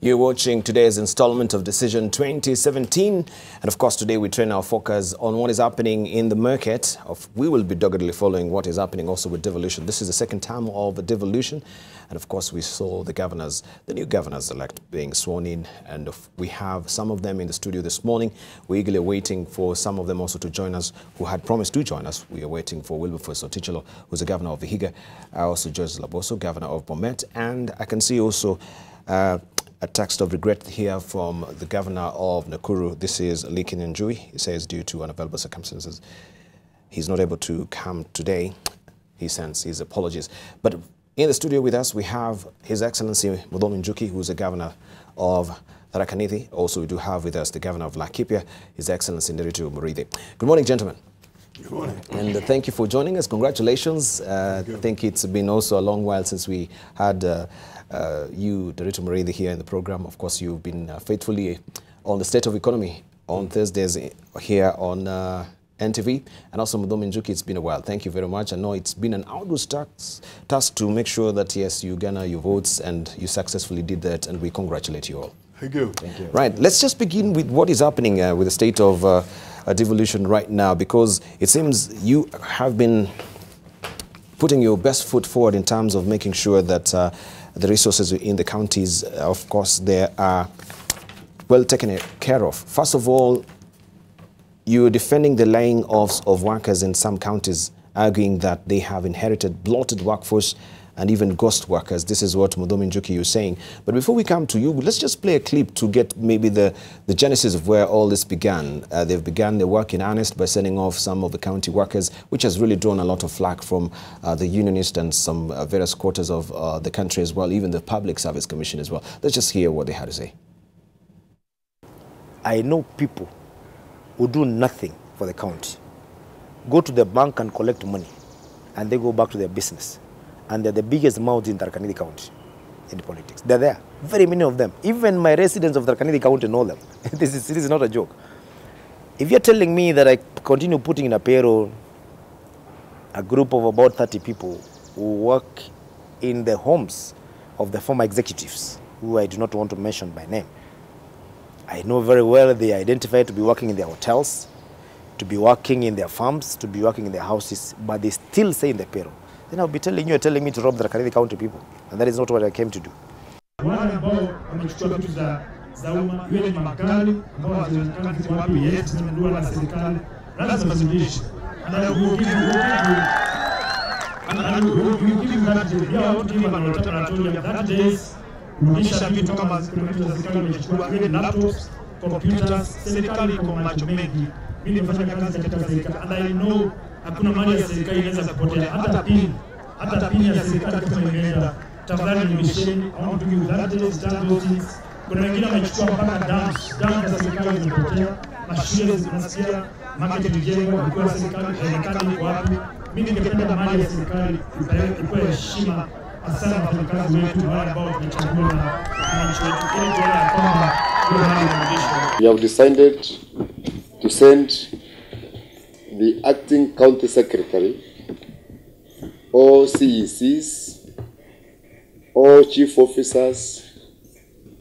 You're watching today's installment of Decision 2017. And of course, today we turn our focus on what is happening in the market. We will be doggedly following what is happening also with devolution. This is the second term of devolution. And of course, we saw the governors, the new governors-elect being sworn in. And we have some of them in the studio this morning. We're eagerly waiting for some of them also to join us who had promised to join us. We are waiting for Wilberforce Otichilo, who's the governor of Vihiga, also Joyce Laboso, governor of Bomet. And I can see also a text of regret here from the governor of Nakuru. This is Muthomi Njuki. He says due to unavailable circumstances, he's not able to come today. He sends his apologies. But in the studio with us, we have His Excellency Muthomi Njuki, who's the governor of Tharaka Nithi. Also, we do have with us the governor of Laikipia, His Excellency Ndiritu Muriithi. Good morning, gentlemen. Good morning. And thank you for joining us. Congratulations. I think it's been also a long while since we had you, Ndiritu Muriithi, here in the program. Of course, you've been faithfully on the state of economy on Thursdays here on NTV. And also, Muthomi Njuki, it's been a while. Thank you very much. I know it's been an arduous task to make sure that, yes, you garner your votes, and you successfully did that, and we congratulate you all. Thank you. Thank you. Right, let's just begin with what is happening with the state of devolution right now, because it seems you have been putting your best foot forward in terms of making sure that the resources in the counties, of course, they are well taken care of. First of all, you're defending the laying off of workers in some counties, arguing that they have inherited bloated workforce and even ghost workers. This is what Muthomi Njuki is saying. But before we come to you, let's just play a clip to get maybe the genesis of where all this began. They've begun their work in earnest by sending off some of the county workers, which has really drawn a lot of flack from the unionists and some various quarters of the country as well, even the Public Service Commission as well. Let's just hear what they had to say. I know people who do nothing for the county, go to the bank and collect money, and they go back to their business. And they're the biggest mouths in Tharaka Nithi County in politics. They're there, very many of them. Even my residents of Tharaka Nithi County know them. This is not a joke. If you're telling me that I continue putting in a payroll a group of about 30 people who work in the homes of the former executives, who I do not want to mention by name, I know very well they are identified to be working in their hotels, to be working in their farms, to be working in their houses, but they still say in the payroll. Then I'll be telling you, telling me to rob the Tharaka Nithi County people. And that is not what I came to do. Wale ambao wamechukua vitu za umma, iwe ni magari ambao hazionekana kitu wapi yetu zimenunuliwa na serikali, lazima zirudishwe. And I will give you that day. Yeah, I won't give an auditorium that days. Kurudisha vitu kama vitu za serikali wamechukua, iwe ni laptops, computers, serikali iko macho mengi. Mimi nimefanya kazi katika serikali, and I know hakuna mali ya serikali inaweza kupotea. Hata pini ya serikali kama imeenda, tafadhali nimesheni, I want to give that day, stand those things. Kuna wengine wamechukua mpaka dams za serikali zimepotea, mashule zinasikia, market ijengwa, ilikuwa serikali, haionekani iko wapi. Mimi ningependa mali ya serikali ikuwe heshima, hasa wafanyakazi wetu wale ambao tumechagua na wananchi wetu, ili tuone kwamba hiyo mali inarudishwa. We have decided to send the acting county secretary, all CECs, all chief officers,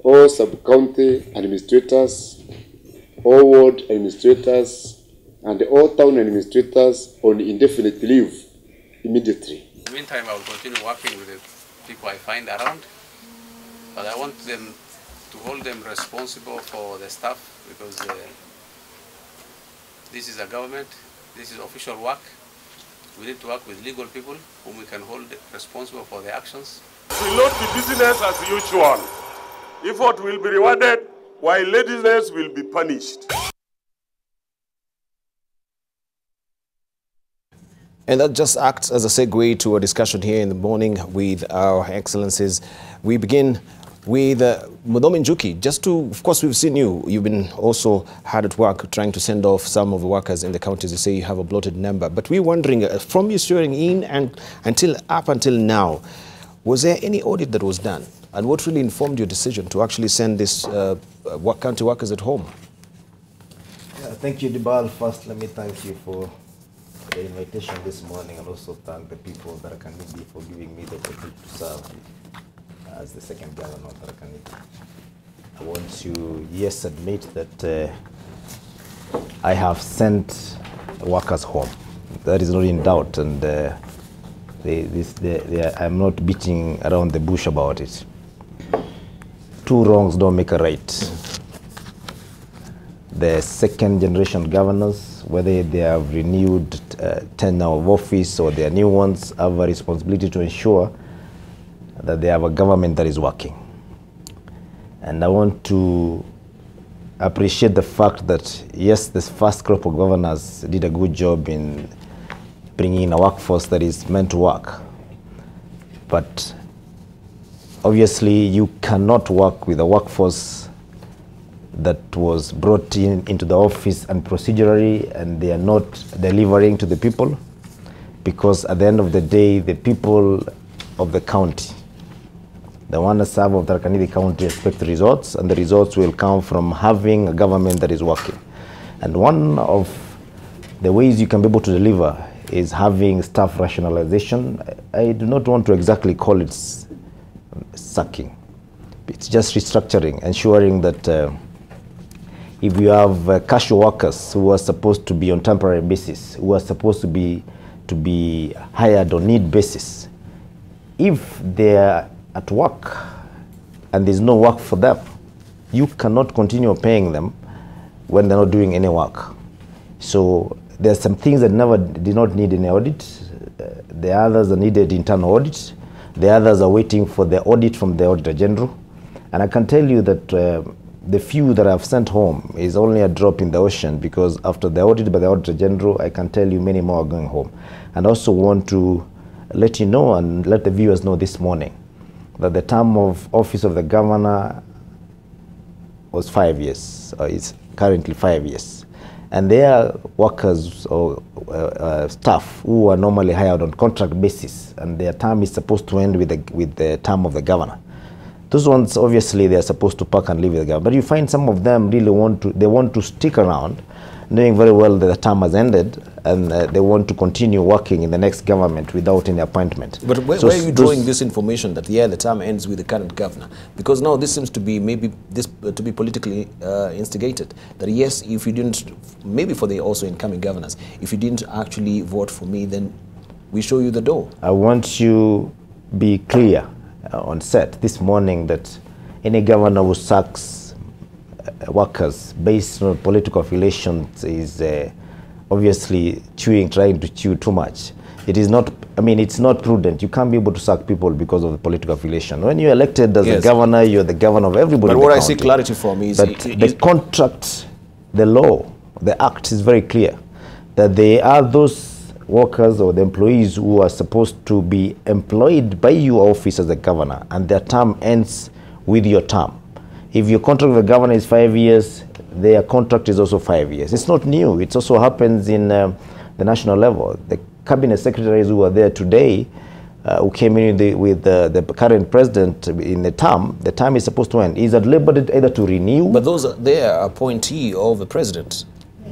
all sub-county administrators, all ward administrators, and all town administrators on indefinite leave immediately. In the meantime, I will continue working with the people I find around, but I want them to hold them responsible for the stuff, because this is a government, this is official work. We need to work with legal people whom we can hold responsible for their actions. It will not be business as usual. Effort will be rewarded, while laziness will be punished. And that just acts as a segue to a discussion here in the morning with our excellencies. We begin with Muthomi Njuki. Just to, of course, we've seen you've been also hard at work trying to send off some of the workers in the counties. You say you have a bloated number, but we're wondering, from you swearing in and up until now, was there any audit that was done? And what really informed your decision to actually send this county workers at home? Yeah, thank you, Debarl. First, let me thank you for the invitation this morning, and also thank the people of Tharaka Nithi for giving me the opportunity to serve as the second governor of Tharaka Nithi. I want to, yes, admit that I have sent workers home. That is not in doubt, and I'm not beating around the bush about it. Two wrongs don't make a right. The second generation governors, whether they have renewed tenure of office or they are new ones, have a responsibility to ensure that they have a government that is working. And I want to appreciate the fact that, yes, this first crop of governors did a good job in bringing in a workforce that is meant to work. But obviously, you cannot work with a workforce that was brought into the office and procedurally, and they are not delivering to the people, because at the end of the day, the people of the county, the one that serve of Tharaka Nithi County, expect the results, and the results will come from having a government that is working. And one of the ways you can be able to deliver is having staff rationalization. I do not want to exactly call it sacking. It's just restructuring, ensuring that if you have casual workers who are supposed to be on temporary basis, who are supposed to be hired on need basis, if they are at work and there's no work for them, you cannot continue paying them when they're not doing any work. So there are some things that did not need any audit. The others are needed internal audit. The others are waiting for the audit from the Auditor General. And I can tell you that the few that I've sent home is only a drop in the ocean, because after the audit by the Auditor General, I can tell you many more are going home. And I also want to let you know and let the viewers know this morning that the term of office of the governor was 5 years, or is currently 5 years. And there are workers or staff who are normally hired on contract basis, and their term is supposed to end with the term of the governor. Those ones, obviously, they are supposed to pack and leave with the government. But you find some of them really want to stick around, knowing very well that the term has ended, and they want to continue working in the next government without any appointment. But where are you drawing this information that, yeah, the term ends with the current governor? Because now this seems to be maybe to be politically instigated. That yes, if you didn't, maybe for the also incoming governors, if you didn't actually vote for me, then we show you the door. I want you to be clear on set this morning that any governor who sacks workers based on political affiliations is obviously trying to chew too much. It is not, I mean, it's not prudent. You can't be able to sack people because of the political affiliation. When you're elected as a governor, you're the governor of everybody. But what I see clarity from is that the contract, the law, the act is very clear that they are those workers or the employees who are supposed to be employed by your office as a governor, and their term ends with your term. If your contract with the governor is 5 years, their contract is also 5 years. It's not new. It also happens in the national level. The cabinet secretaries who are there today, who came in with the current president in the term is supposed to end. Is at liberty either to renew. But they are appointee of the president.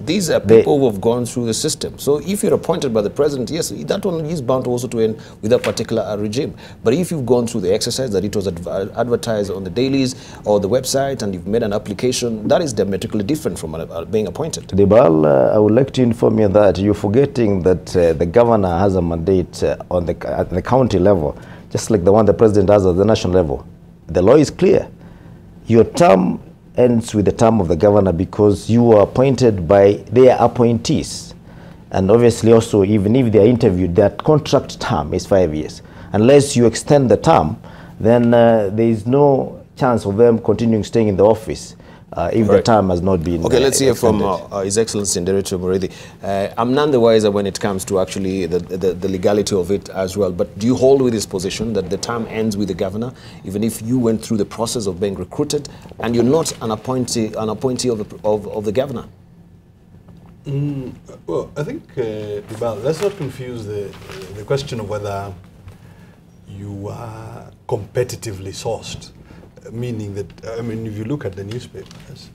These are people who have gone through the system. So if you're appointed by the president, yes, that one is bound also to end with that particular regime. But if you've gone through the exercise that it was advertised on the dailies or the website, and you've made an application, that is diametrically different from being appointed. Debarl, I would like to inform you that you're forgetting that the governor has a mandate at the county level, just like the one the president has at the national level. The law is clear. Your term ends with the term of the governor because you are appointed by their appointees. And obviously also, even if they are interviewed, their contract term is 5 years. Unless you extend the term, then there is no chance of them continuing staying in the office if the term has not been Okay, let's hear from His Excellency Ndiritu Muriithi. I'm none the wiser when it comes to actually the legality of it as well, but do you hold with this position that the term ends with the governor, even if you went through the process of being recruited and you're not an appointee of the governor? Well, I think, let's not confuse the question of whether you are competitively sourced. Meaning that, I mean, if you look at the newspapers,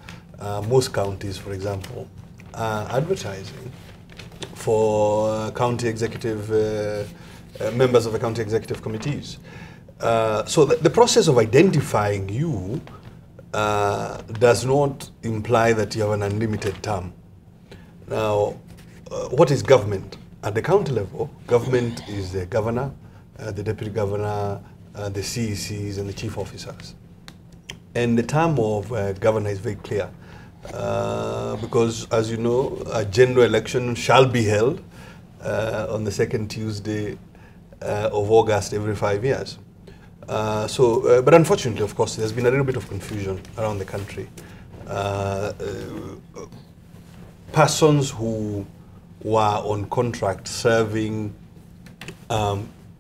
most counties, for example, are advertising for county executive, members of the county executive committees. So the process of identifying you does not imply that you have an unlimited term. Now, what is government? At the county level, government is the governor, the deputy governor, the CECs, and the chief officers. And the term of governor is very clear because, as you know, a general election shall be held on the second Tuesday of August every 5 years. But unfortunately, of course, there's been a little bit of confusion around the country. Persons who were on contract serving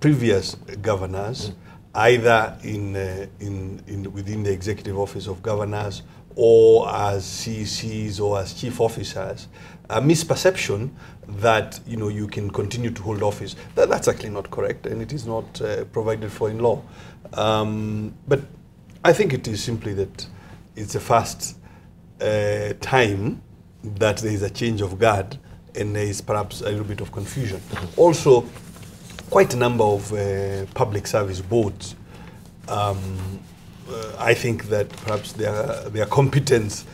previous governors, either within the executive office of governors or as CECs or as chief officers, a misperception that you can continue to hold office. That's actually not correct, and it is not provided for in law. But I think it is simply that it's the first time that there is a change of guard, and there is perhaps a little bit of confusion. Also, quite a number of public service boards, I think that perhaps their competence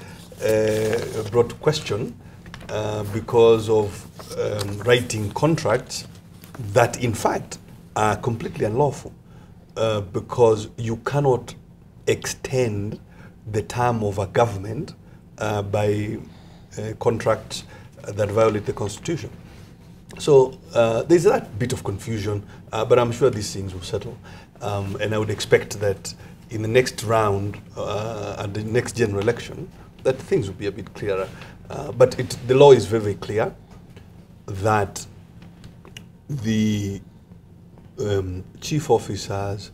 brought to question because of writing contracts that in fact are completely unlawful, because you cannot extend the term of a government by contracts that violate the Constitution. So there's that bit of confusion, but I'm sure these things will settle. And I would expect that in the next round, at the next general election, that things will be a bit clearer. But the law is very, very clear that the chief officers,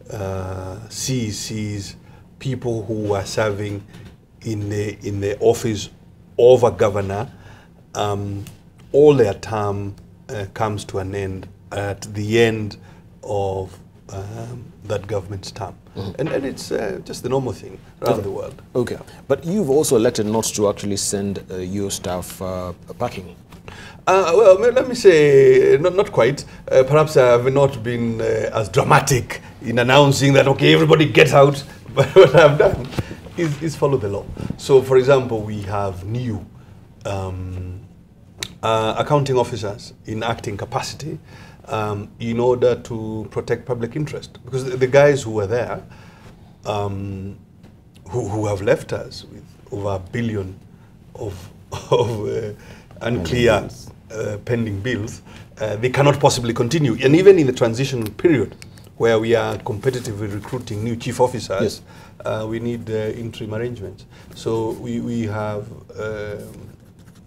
CECs, people who are serving in the office of a governor, all their term comes to an end at the end of that government's term. And it's just the normal thing around the world. Okay. But you've also elected not to actually send your staff packing. Well, let me say, not quite. Perhaps I have not been as dramatic in announcing that, okay, everybody get out. But what I've done is follow the law. So, for example, we have new accounting officers in acting capacity in order to protect public interest. Because the guys who were there, who have left us with over $1 billion of unclear pending bills, they cannot possibly continue. And even in the transition period, where we are competitively recruiting new chief officers, yes, we need interim arrangements. So we have,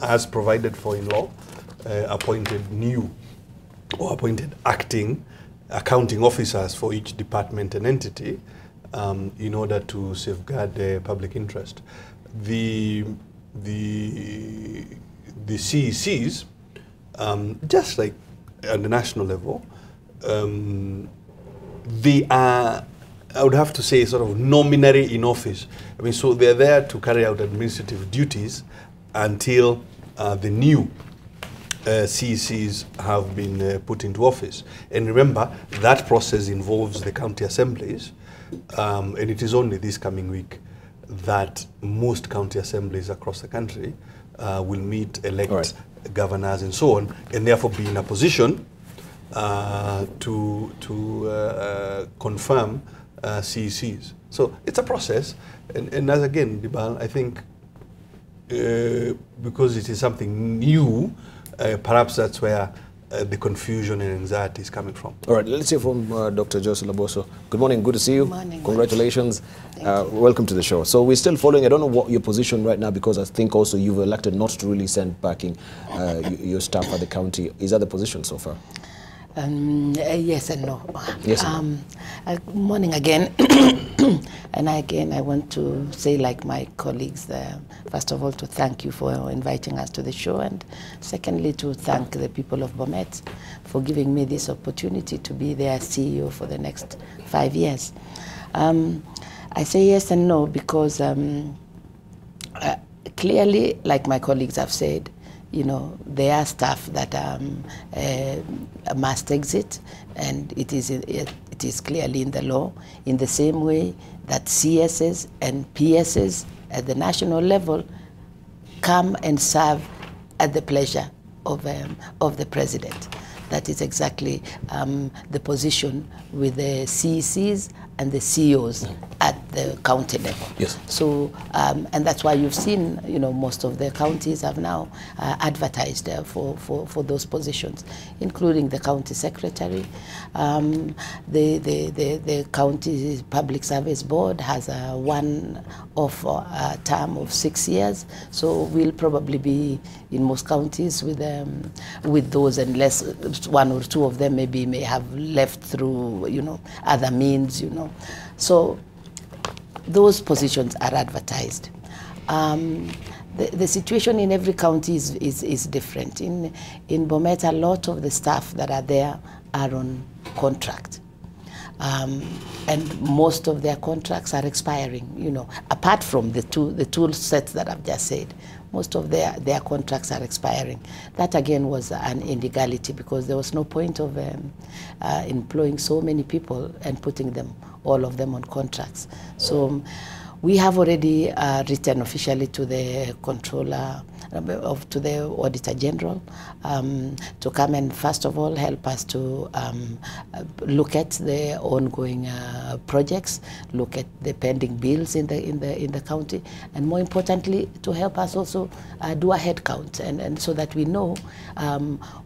as provided for in law, appointed acting accounting officers for each department and entity in order to safeguard the public interest. The CECs, just like at the national level, they are, I would have to say, sort of nominally in office. I mean, so they're there to carry out administrative duties until the new CECs have been put into office. And remember, that process involves the county assemblies, and it is only this coming week that most county assemblies across the country will meet, elect governors and so on, and therefore be in a position to confirm CECs. So it's a process, and as again, Debarl, I think because it is something new, perhaps that's where the confusion and anxiety is coming from. All right, let's hear from Dr. Joyce Laboso. Good morning, good to see you. Good morning. Congratulations. Welcome to the show. So we're still following, I don't know what your position right now, because I think also you've elected not to really send packing your staff at the county. Is that the position so far? Yes and no. Yes and no. Good morning again. And again, I want to say, like my colleagues, first of all, to thank you for inviting us to the show, and secondly, to thank the people of Bomet for giving me this opportunity to be their CEO for the next 5 years. I say yes and no because clearly, like my colleagues have said, you know, there are staff that must exit, and it It is clearly in the law, in the same way that CSs and PSs at the national level come and serve at the pleasure of the president. That is exactly the position with the CECs and the CEOs at the county level. Yes. So, and that's why you've seen, most of the counties have now advertised for those positions, including the county secretary. The county public service board has a one-off term of 6 years. So we'll probably be in most counties with those, unless one or two of them maybe may have left through, other means, So those positions are advertised. The situation in every county is different. In Bomet, a lot of the staff that are there are on contract. And most of their contracts are expiring, apart from the two sets that I've just said. Most of their contracts are expiring. That again was an illegality, because there was no point of employing so many people and putting all of them on contracts. So we have already written officially to the controller, to the Auditor General, to come and first of all help us to look at the ongoing projects, look at the pending bills in the county, and more importantly, to help us also do a head count, and so that we know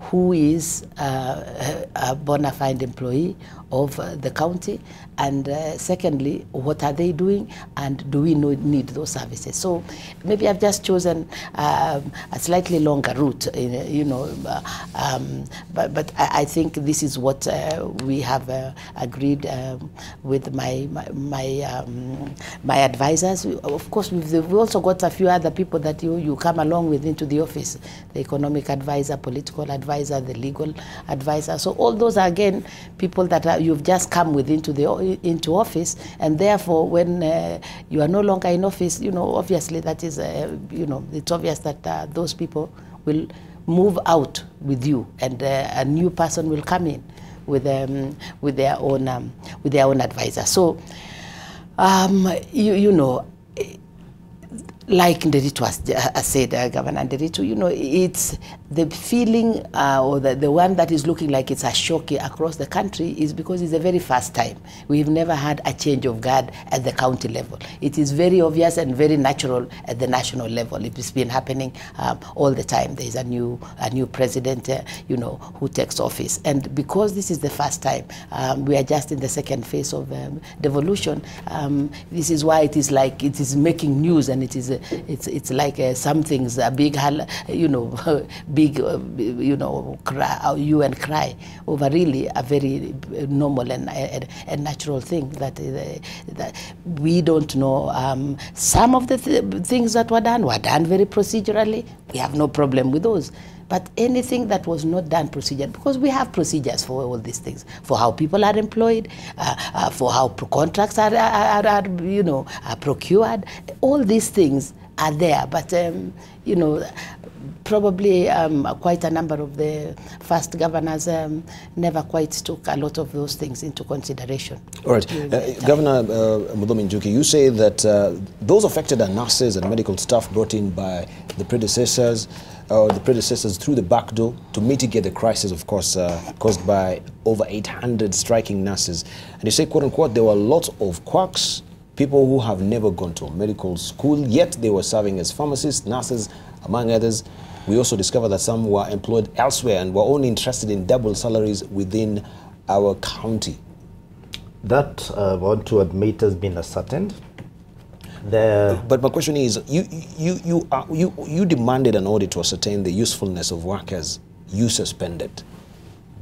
who is a bona fide employee of the county, and secondly, what are they doing, and do we need those services? So maybe I've just chosen a slightly longer route, but I think this is what we have agreed with my advisors. Of course, we've also got a few other people that you come along with into the office: the economic advisor, political advisor, the legal advisor. So all those are again people that you've just come with into office, and therefore when you are no longer in office, obviously that is it's obvious that those people will move out with you, and a new person will come in with their own advisor. So like Ndiritu has said, Governor Ndiritu, it's the feeling or the one that is looking like it's a shock across the country is because it's the very first time. We've never had a change of guard at the county level. It is very obvious and very natural at the national level. It's been happening all the time. There is a new president, who takes office. And because this is the first time, we are just in the second phase of devolution. This is why it is like it is making news, and it's like something's a big, big, cry, you and cry over really a very normal and natural thing that we don't know. Some of the things that were done very procedurally. We have no problem with those. But anything that was not done procedure, because we have procedures for all these things, for how people are employed, for how contracts are procured, all these things are there. But probably quite a number of the first governors never quite took a lot of those things into consideration. All right. Governor Muthomi Njuki, you say that those affected are nurses and medical staff brought in by the predecessors through the back door to mitigate the crisis, of course, caused by over 800 striking nurses. And you say, quote unquote, there were lots of quacks, people who have never gone to a medical school, yet they were serving as pharmacists, nurses, among others. We also discovered that some were employed elsewhere and were only interested in double salaries within our county. That I want to admit has been ascertained. But my question is, you demanded an audit to ascertain the usefulness of workers you suspended.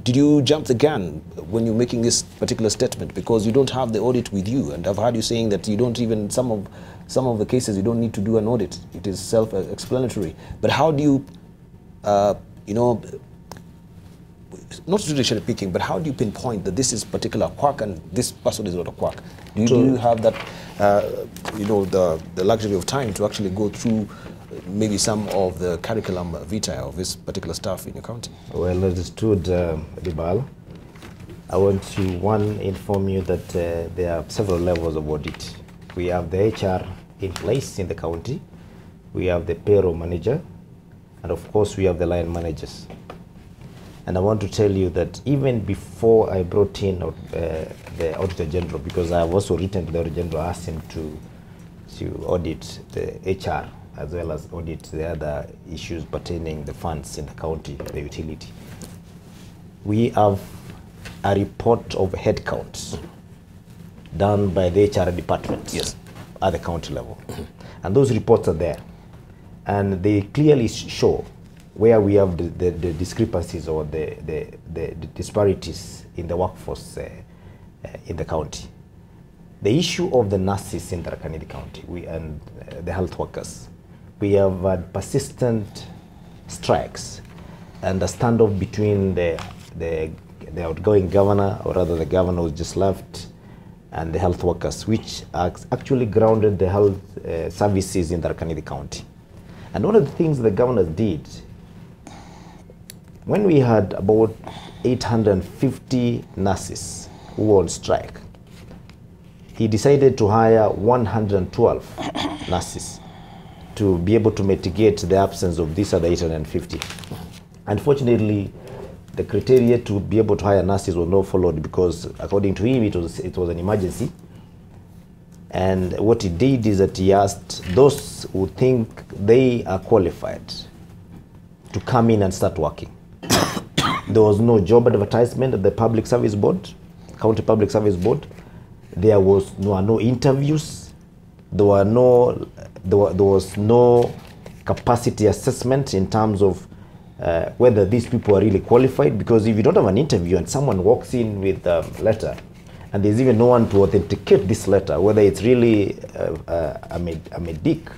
Did you jump the gun when you're making this particular statement, because you don't have the audit with you? And I've heard you saying that you don't even, some of the cases you don't need to do an audit. It is self-explanatory. But how do you, not judicially picking, but how do you pinpoint that this is particular quack and this person is not a quack? Do you have that, the luxury of time to actually go through maybe some of the curriculum vitae of this particular staff in your county? Well understood, Debarl. I want to, one, inform you that there are several levels of audit. We have the HR in place in the county, we have the payroll manager, and of course we have the line managers. And I want to tell you that even before I brought in the Auditor General, because I have also written to the Auditor General, asked him to audit the HR as well as audit the other issues pertaining the funds in the county, the utility. We have a report of headcounts done by the HR department, yes, at the county level. And those reports are there. And they clearly show where we have the discrepancies or the disparities in the workforce in the county. The issue of the nurses in Tharaka Nithi County and the health workers, we have had persistent strikes and a standoff between the outgoing governor, or rather the governor who just left, and the health workers, which actually grounded the health services in Tharaka Nithi County. And one of the things the governor did, when we had about 850 nurses who were on strike, he decided to hire 112 nurses to be able to mitigate the absence of these other 850. Unfortunately, the criteria to be able to hire nurses was not followed because, according to him, it was an emergency. And what he did is that he asked those who think they are qualified to come in and start working. There was no job advertisement at the Public Service Board, County Public Service Board. There were no interviews. There was no capacity assessment in terms of whether these people are really qualified, because if you don't have an interview and someone walks in with a letter and there's even no one to authenticate this letter, whether it's really a medic,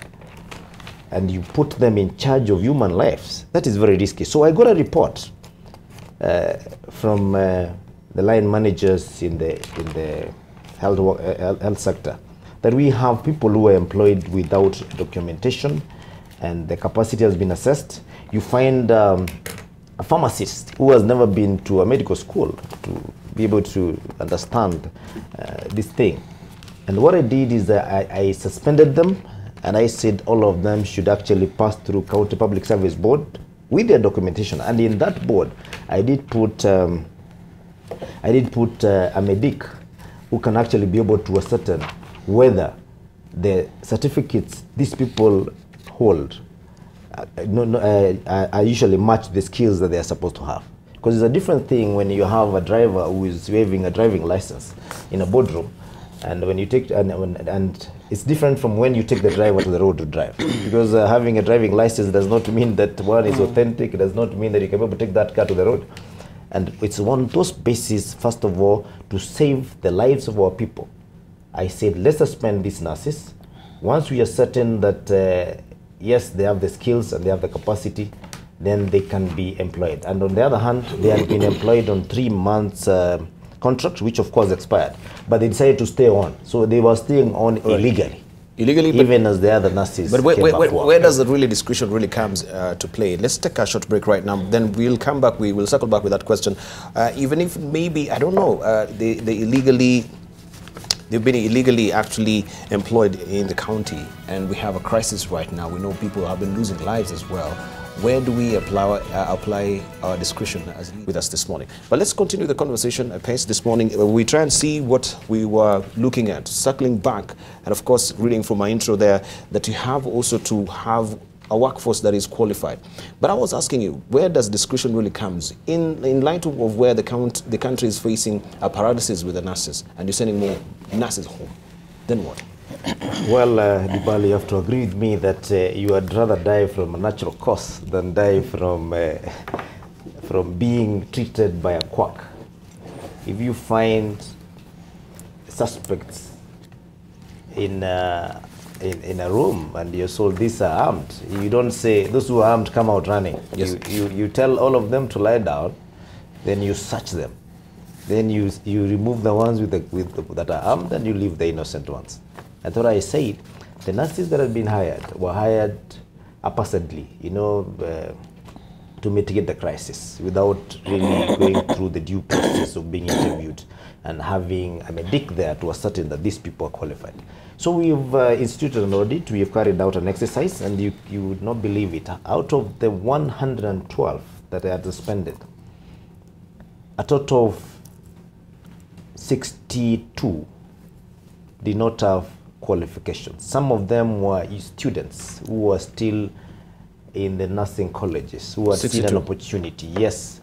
and you put them in charge of human lives, that is very risky. So I got a report from the line managers in the health sector that we have people who are employed without documentation, and the capacity has been assessed. You find a pharmacist who has never been to a medical school to be able to understand this thing. And what I did is that I suspended them, and I said all of them should actually pass through County Public Service Board with their documentation. And in that board, I did put a medic who can actually be able to ascertain whether the certificates these people hold I usually match the skills that they are supposed to have. Because it's a different thing when you have a driver who is having a driving license in a boardroom, and when you take and it's different from when you take the driver to the road to drive. Because having a driving license does not mean that one is authentic. It does not mean that you can be able to take that car to the road. And it's on those bases, first of all, to save the lives of our people. I said, let's suspend these nurses. Once we are certain that yes, they have the skills and they have the capacity, then they can be employed. And on the other hand, they have been employed on 3 months contract, which of course expired, but they decided to stay on. So they were staying on illegally. Even as the other nurses. But where does the discretion really comes to play? Let's take a short break right now. Then we'll come back. We will circle back with that question. Even if maybe, I don't know, they've been illegally actually employed in the county, and we have a crisis right now. We know people have been losing lives as well. Where do we apply our discretion with us this morning? But let's continue the conversation at pace this morning. We try and see what we were looking at, circling back, and of course, reading from my intro there, that you have also to have a workforce that is qualified. But I was asking you, where does discretion really comes in light of where the country is facing a paralysis with the nurses, and you're sending more nurses home? Then what? Well, Debarl, you have to agree with me that you would rather die from a natural cause than die from being treated by a quack. If you find suspects in a room and you're told these are armed, you don't say those who are armed come out running. Yes. You tell all of them to lie down, then you search them. Then you remove the ones that are armed, and you leave the innocent ones. I thought I said the nurses that had been hired were hired haphazardly. You know, to mitigate the crisis without really going through the due process of being interviewed and having a medic there to ascertain that these people are qualified. So we've instituted an audit, we have carried out an exercise, and you would not believe it. Out of the 112 that I had suspended, a total of 62 did not have qualifications. Some of them were students who were still in the nursing colleges, who had seen an opportunity. Yes.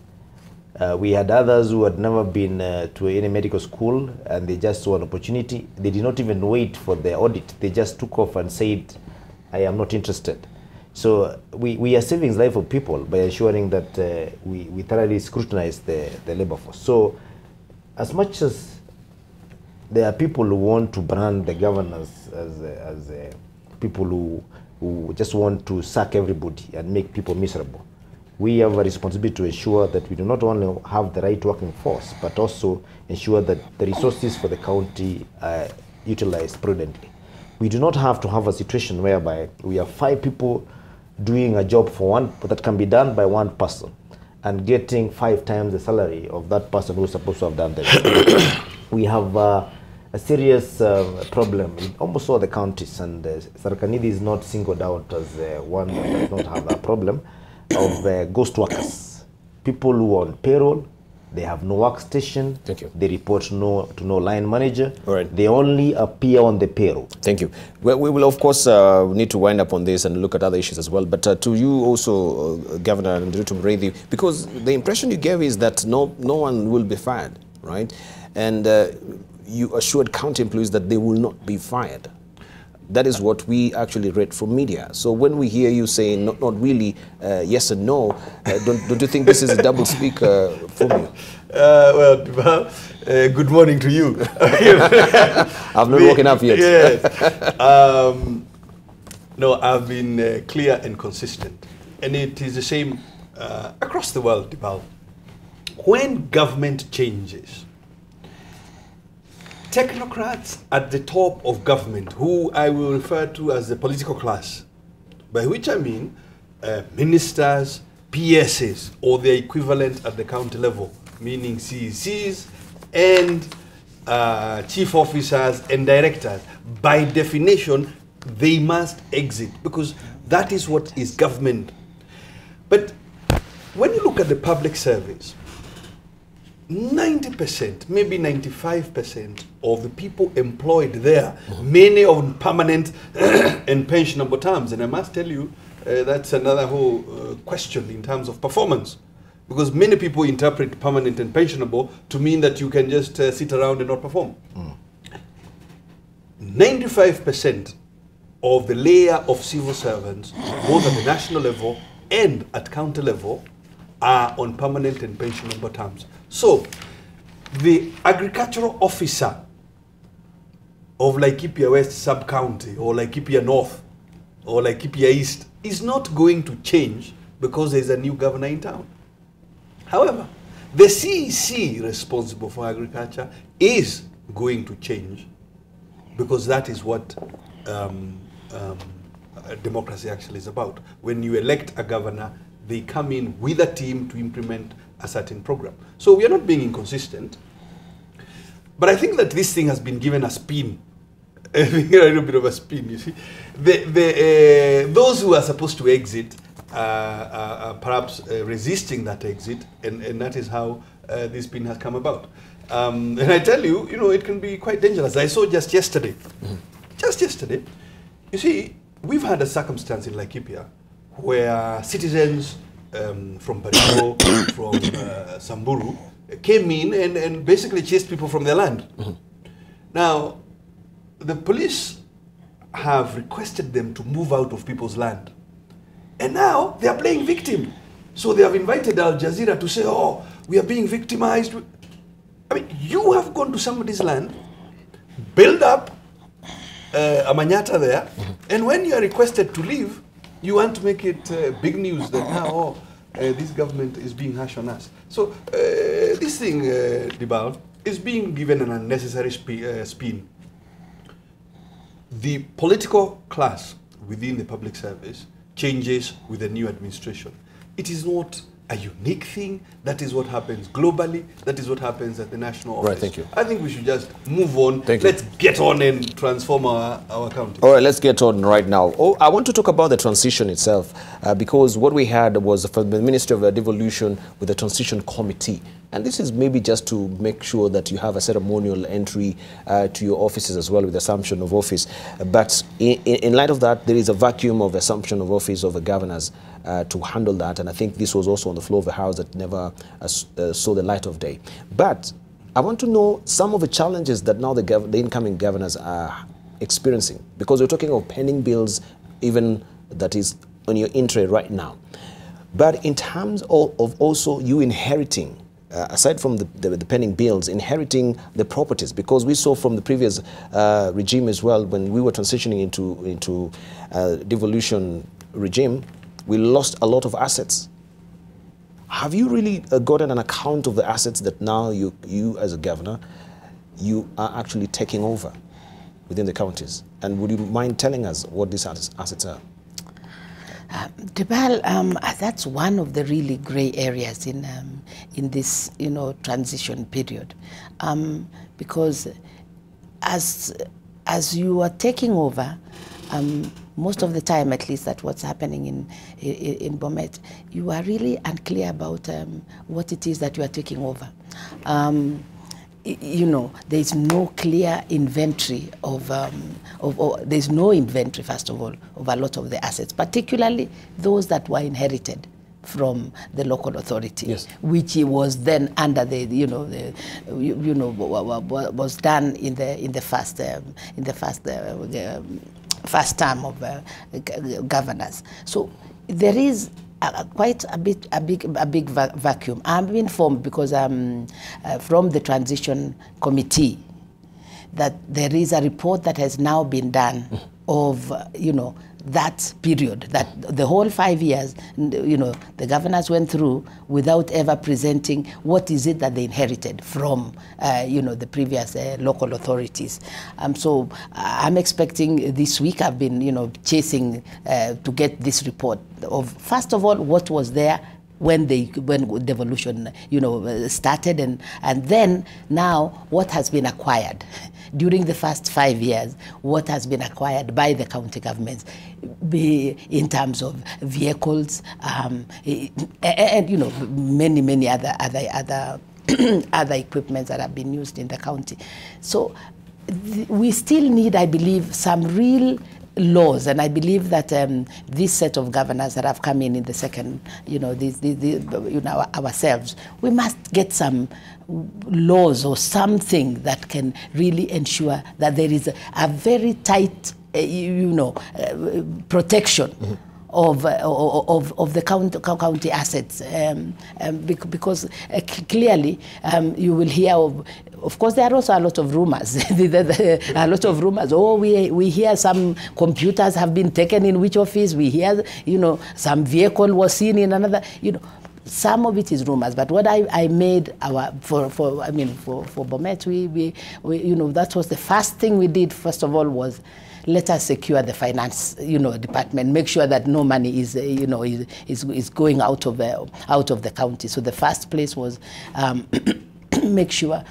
We had others who had never been to any medical school, and they just saw an opportunity. They did not even wait for the audit. They just took off and said, I am not interested. So we are saving the life of people by ensuring that we thoroughly scrutinize the labor force. So as much as there are people who want to brand the governors as people who just want to sack everybody and make people miserable, we have a responsibility to ensure that we do not only have the right working force, but also ensure that the resources for the county are utilized prudently. We do not have to have a situation whereby we have 5 people doing a job for one that can be done by one person and getting 5 times the salary of that person who's supposed to have done the job. We have a serious problem in almost all the counties, and Tharaka Nithi is not singled out as one that does not have a problem of ghost workers. People who are on payroll, they have no workstation. Thank you. They report to no line manager. All right. They only appear on the payroll. Thank you. Well, we will, of course, need to wind up on this and look at other issues as well. But to you also, Governor Ndiritu Muriithi, because the impression you gave is that no one will be fired, right? And you assured county employees that they will not be fired. That is what we actually read from media. So when we hear you saying not really yes and no, don't you think this is a double speak from you? Well, good morning to you. I've not woken up yet. Yes. No, I've been clear and consistent. And it is the same across the world, Debarl. When government changes, technocrats at the top of government, who I will refer to as the political class, by which I mean ministers, PSs, or their equivalent at the county level, meaning CECs and chief officers and directors, by definition, they must exit, because that is what is government. But when you look at the public service, 90%, maybe 95% of the people employed there, many on permanent and pensionable terms. And I must tell you, that's another whole question in terms of performance. Because many people interpret permanent and pensionable to mean that you can just sit around and not perform. 95% of the layer of civil servants, both at the national level and at county level, are on permanent and pensionable terms. So, the agricultural officer of Laikipia West Sub-County, or Laikipia North, or Laikipia East, is not going to change because there's a new governor in town. However, the CEC responsible for agriculture is going to change, because that is what democracy actually is about. When you elect a governor, they come in with a team to implement a certain program. So we are not being inconsistent, but I think that this thing has been given a spin, a little bit of a spin, you see. Those who are supposed to exit are perhaps resisting that exit, and that is how this spin has come about. And I tell you, it can be quite dangerous. I saw just yesterday, you see, we've had a circumstance in Laikipia where citizens from Baringo, from Samburu, came in and basically chased people from their land. Now, the police have requested them to move out of people's land. And now they are playing victim. So they have invited Al Jazeera to say, oh, we are being victimized. I mean, you have gone to somebody's land, build up a manyata there, and when you are requested to leave, you want to make it big news that now, this government is being harsh on us. So this thing, Debarl, is being given an unnecessary spin. The political class within the public service changes with the new administration. it is not a unique thing. That is what happens globally. That is what happens at the national office. Right, thank you. I think we should just move on. Thank you. Let's get on and transform our county. All right, let's get on right now. Oh, I want to talk about the transition itself because what we had was from the Ministry of Devolution with the transition committee. And this is maybe just to make sure that you have a ceremonial entry to your offices as well with assumption of office. But in light of that, there is a vacuum of assumption of office of the governors to handle that. And I think this was also on the floor of the House that never saw the light of day. But I want to know some of the challenges that now the incoming governors are experiencing, because we're talking of pending bills, even that is on your entry right now. But in terms of also you inheriting, aside from the pending bills, inheriting the properties, because we saw from the previous regime as well, when we were transitioning into devolution regime, we lost a lot of assets. Have you really gotten an account of the assets that now you as a governor, you are actually taking over within the counties? And would you mind telling us what these assets are? Debarl, that's one of the really grey areas in this, transition period, because as you are taking over, most of the time, at least that's what's happening in Bomet, you are really unclear about what it is that you are taking over. There's no clear inventory there's no inventory, first of all, of a lot of the assets, particularly those that were inherited from the local authority, yes, which was then under was done in the first term of governors. So there is quite a big vacuum. I'm informed because from the transition committee that there is a report that has now been done of that period, that the whole 5 years, the governors went through without ever presenting what is it that they inherited from, the previous local authorities. So I'm expecting this week, I've been, chasing to get this report of, first of all, what was there when devolution, started, and then now what has been acquired during the first 5 years, what has been acquired by the county governments, be in terms of vehicles, and many other other equipments that have been used in the county. So we still need, I believe, some real laws, and I believe that this set of governors that have come in the second, ourselves, we must get some laws or something that can really ensure that there is a very tight, protection of the county assets, because clearly you will hear of course, there are also a lot of rumors. A lot of rumors. Oh, we hear some computers have been taken in which office. We hear, some vehicle was seen in another. Some of it is rumors. But what I made for Bomet, we that was the first thing we did. First of all, was let us secure the finance, department. Make sure that no money is, is going out of the county. So the first place was make sure.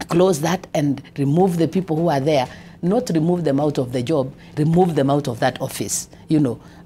Close that and remove the people who are there, not remove them out of the job, remove them out of that office,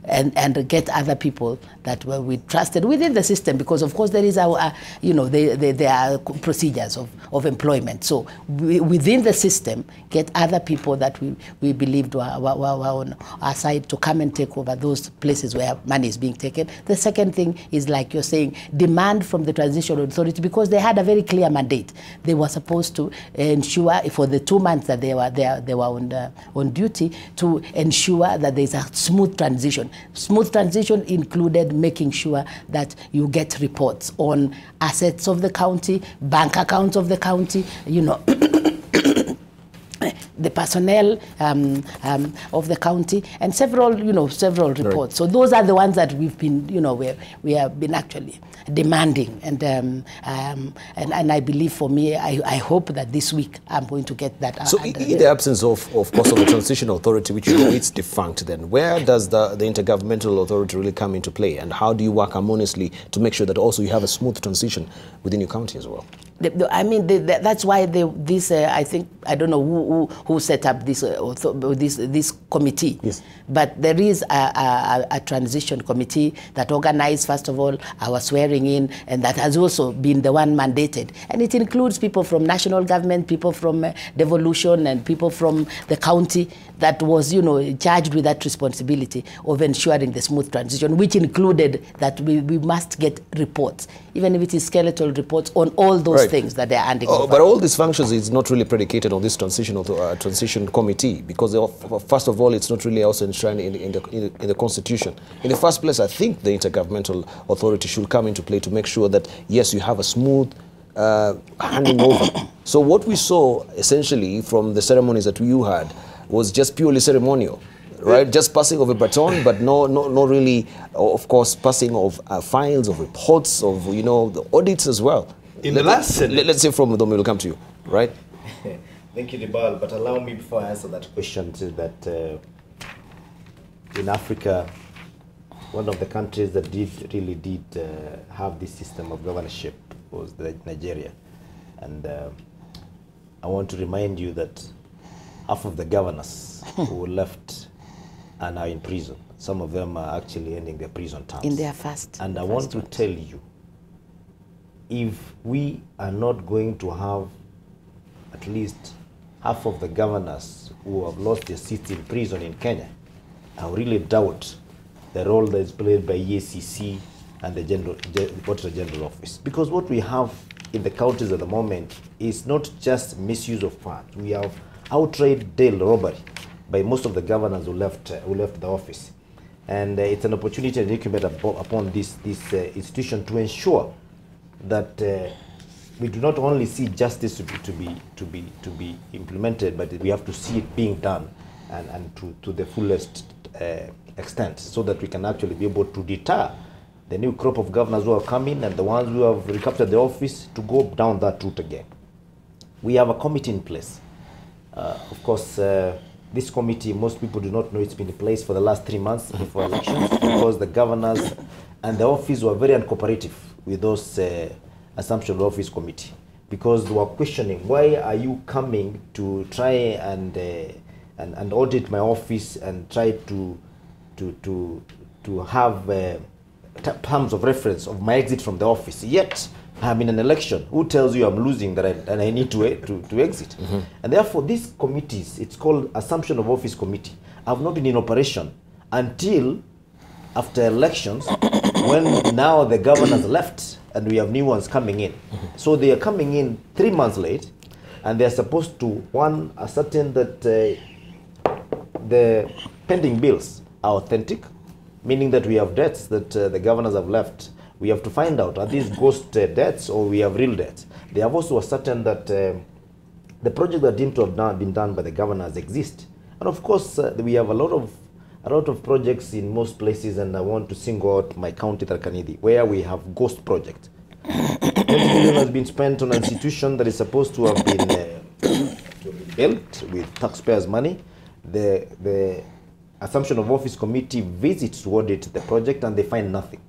and get other people that we trusted within the system, because of course there is there are procedures of employment. So within the system, get other people that we believed were on our side to come and take over those places where money is being taken. The second thing is, like you're saying, demand from the transitional authority, because they had a very clear mandate. They were supposed to ensure for the 2 months that they were on duty to ensure that there's a smooth transition. Smooth transition included making sure that you get reports on assets of the county, bank accounts of the county, the personnel of the county, and several reports. Right. So those are the ones that we've been, we have been actually demanding, and I believe, for me, I hope that this week I'm going to get that. So in the absence of course, of the transitional authority, which it's defunct, then where does the intergovernmental authority really come into play, and how do you work harmoniously to make sure that also you have a smooth transition within your county as well? I mean, that's why I think, I don't know who set up this this committee. Yes. But there is a transition committee that organized, first of all, our swearing in, and that has also been the one mandated. And it includes people from national government, people from devolution, and people from the county that was, charged with that responsibility of ensuring the smooth transition, which included that we must get reports, even if it is skeletal reports, on all those things that they are handing over. But all these functions is not really predicated on this transition committee, because first of all, it's not really also enshrined in the Constitution. In the first place, I think the intergovernmental authority should come into play to make sure that, yes, you have a smooth handing over. So what we saw essentially from the ceremonies that you had was just purely ceremonial, right? Just passing of a baton, but no really, of course, passing of files, of reports, of the audits as well. In the last Senate, let's say from Muthomi, we'll come to you, right? Thank you, Debarl. But allow me, before I answer that question, to that in Africa, one of the countries that really did have this system of governorship was Nigeria, and I want to remind you that half of the governors who left are now in prison. Some of them are actually ending their prison terms. In their fast. And I want to tell you, if we are not going to have at least half of the governors who have lost their seats in prison in Kenya, I really doubt the role that is played by EACC and the Auditor General Office. Because what we have in the counties at the moment is not just misuse of funds. We have outright deal robbery by most of the governors who left the office. And it's an opportunity to recommend upon this institution to ensure that we do not only see justice to be implemented, but we have to see it being done and to the fullest extent, so that we can actually be able to deter the new crop of governors who are coming and the ones who have recaptured the office to go down that route again. We have a committee in place. Of course, this committee, most people do not know it's been in place for the last 3 months before elections, because the governors and the office were very uncooperative with those Assumption of Office committee, because they were questioning, why are you coming to try and audit my office and try to have terms of reference of my exit from the office, yet I'm in an election. Who tells you I'm losing that I need to exit? And therefore, these committees, it's called Assumption of Office Committee, have not been in operation until after elections, when now the governors left and we have new ones coming in. So they are coming in 3 months late, and they're supposed to, ascertain that the pending bills are authentic, meaning that we have debts that the governors have left. We have to find out, are these ghost debts or we have real debts? They have also ascertained that the projects that deemed to have been done by the governors exist. And of course, we have a lot of projects in most places, and I want to single out my county, Tharaka Nithi, where we have ghost projects. 20 million has been spent on an institution that is supposed to have been built with taxpayers' money. The Assumption of Office Committee visits to audit the project, and they find nothing.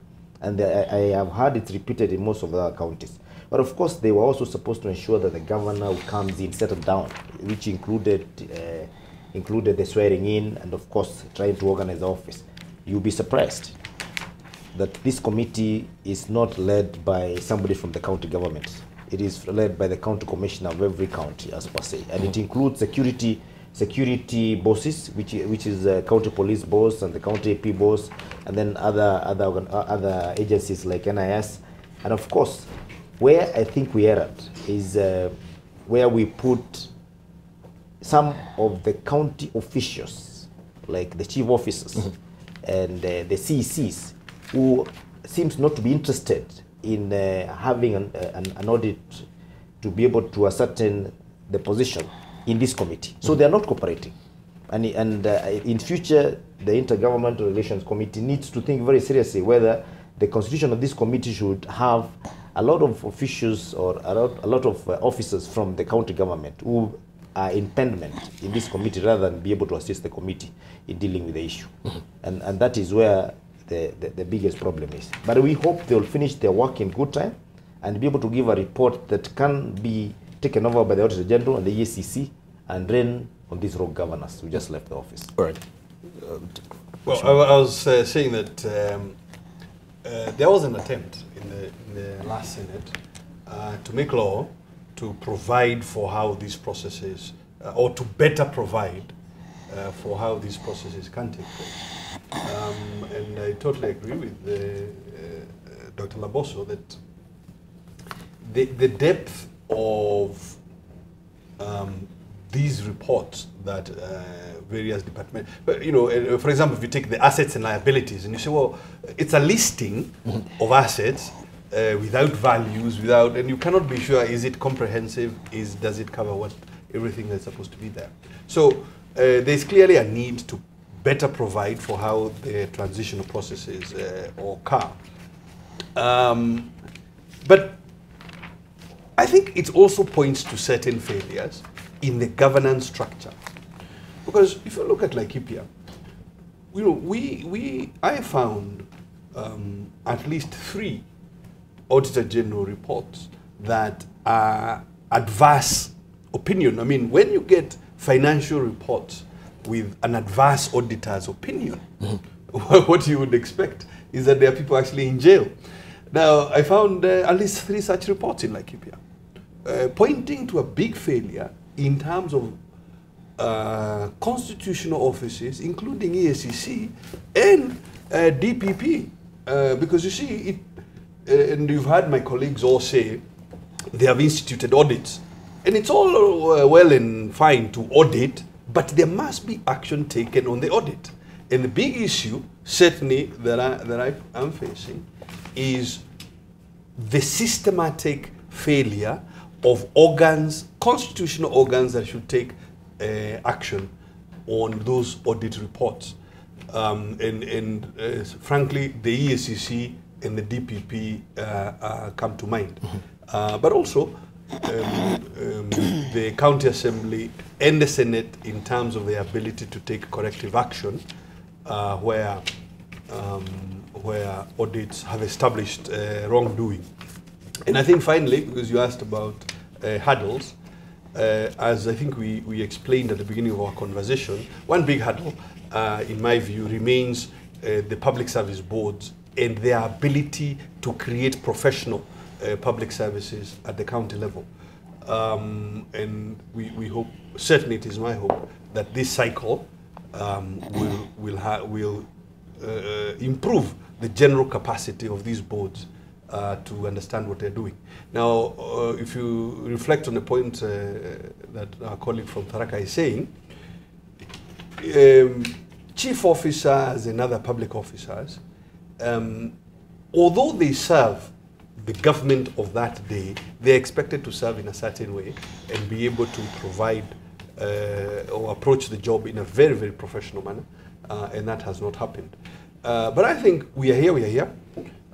And I have heard it repeated in most of the other counties. But of course, they were also supposed to ensure that the governor who comes in settled down, which included the swearing in and, of course, trying to organize the office. You'll be surprised that this committee is not led by somebody from the county government. It is led by the county commissioner of every county, as per se. And it includes security bosses, which is county police boss and the county AP boss, and then other agencies like NIS. And of course, where I think we erred is where we put some of the county officials, like the chief officers and the CECs, who seems not to be interested in having an audit to be able to ascertain the position in this committee. So they are not cooperating. And in future, the Intergovernmental Relations Committee needs to think very seriously whether the constitution of this committee should have a lot of officials or a lot of officers from the county government who are independent in this committee rather than be able to assist the committee in dealing with the issue. And that is where the biggest problem is. But we hope they'll finish their work in good time and be able to give a report that can be taken over by the Auditor General and the EACC and rein on these rogue governors who just left the office. All right. Well, I was saying that there was an attempt in the last Senate to make law to provide for how these processes, or to better provide for how these processes can take place. And I totally agree with Dr. Laboso that the depth of these reports that various departments, but, you know, for example, if you take the assets and liabilities and you say, well, it's a listing of assets without values, and you cannot be sure, is it comprehensive, does it cover everything that's supposed to be there? So there's clearly a need to better provide for how the transitional processes occur. But I think it also points to certain failures in the governance structure. Because if you look at Laikipia, you know, I found at least 3 Auditor General reports that are adverse opinion. I mean, when you get financial reports with an adverse auditor's opinion, what you would expect is that there are people actually in jail. Now, I found at least 3 such reports in Laikipia, pointing to a big failure in terms of constitutional offices, including EACC and DPP. Because you see, and you've heard my colleagues all say, they have instituted audits. And it's all well and fine to audit, but there must be action taken on the audit. And the big issue, certainly, that I am facing is the systematic failure of organs, constitutional organs that should take action on those audit reports. Frankly, the EACC and the DPP come to mind. But also, the County Assembly and the Senate in terms of their ability to take corrective action where audits have established wrongdoing. And I think finally, because you asked about hurdles, as I think we explained at the beginning of our conversation, one big hurdle, in my view, remains the public service boards and their ability to create professional public services at the county level. And we hope, certainly it is my hope, that this cycle will improve the general capacity of these boards to understand what they're doing. Now, if you reflect on the point that our colleague from Tharaka is saying, chief officers and other public officers, although they serve the government of that day, they're expected to serve in a certain way and be able to provide or approach the job in a very, very professional manner, and that has not happened. But I think we are here.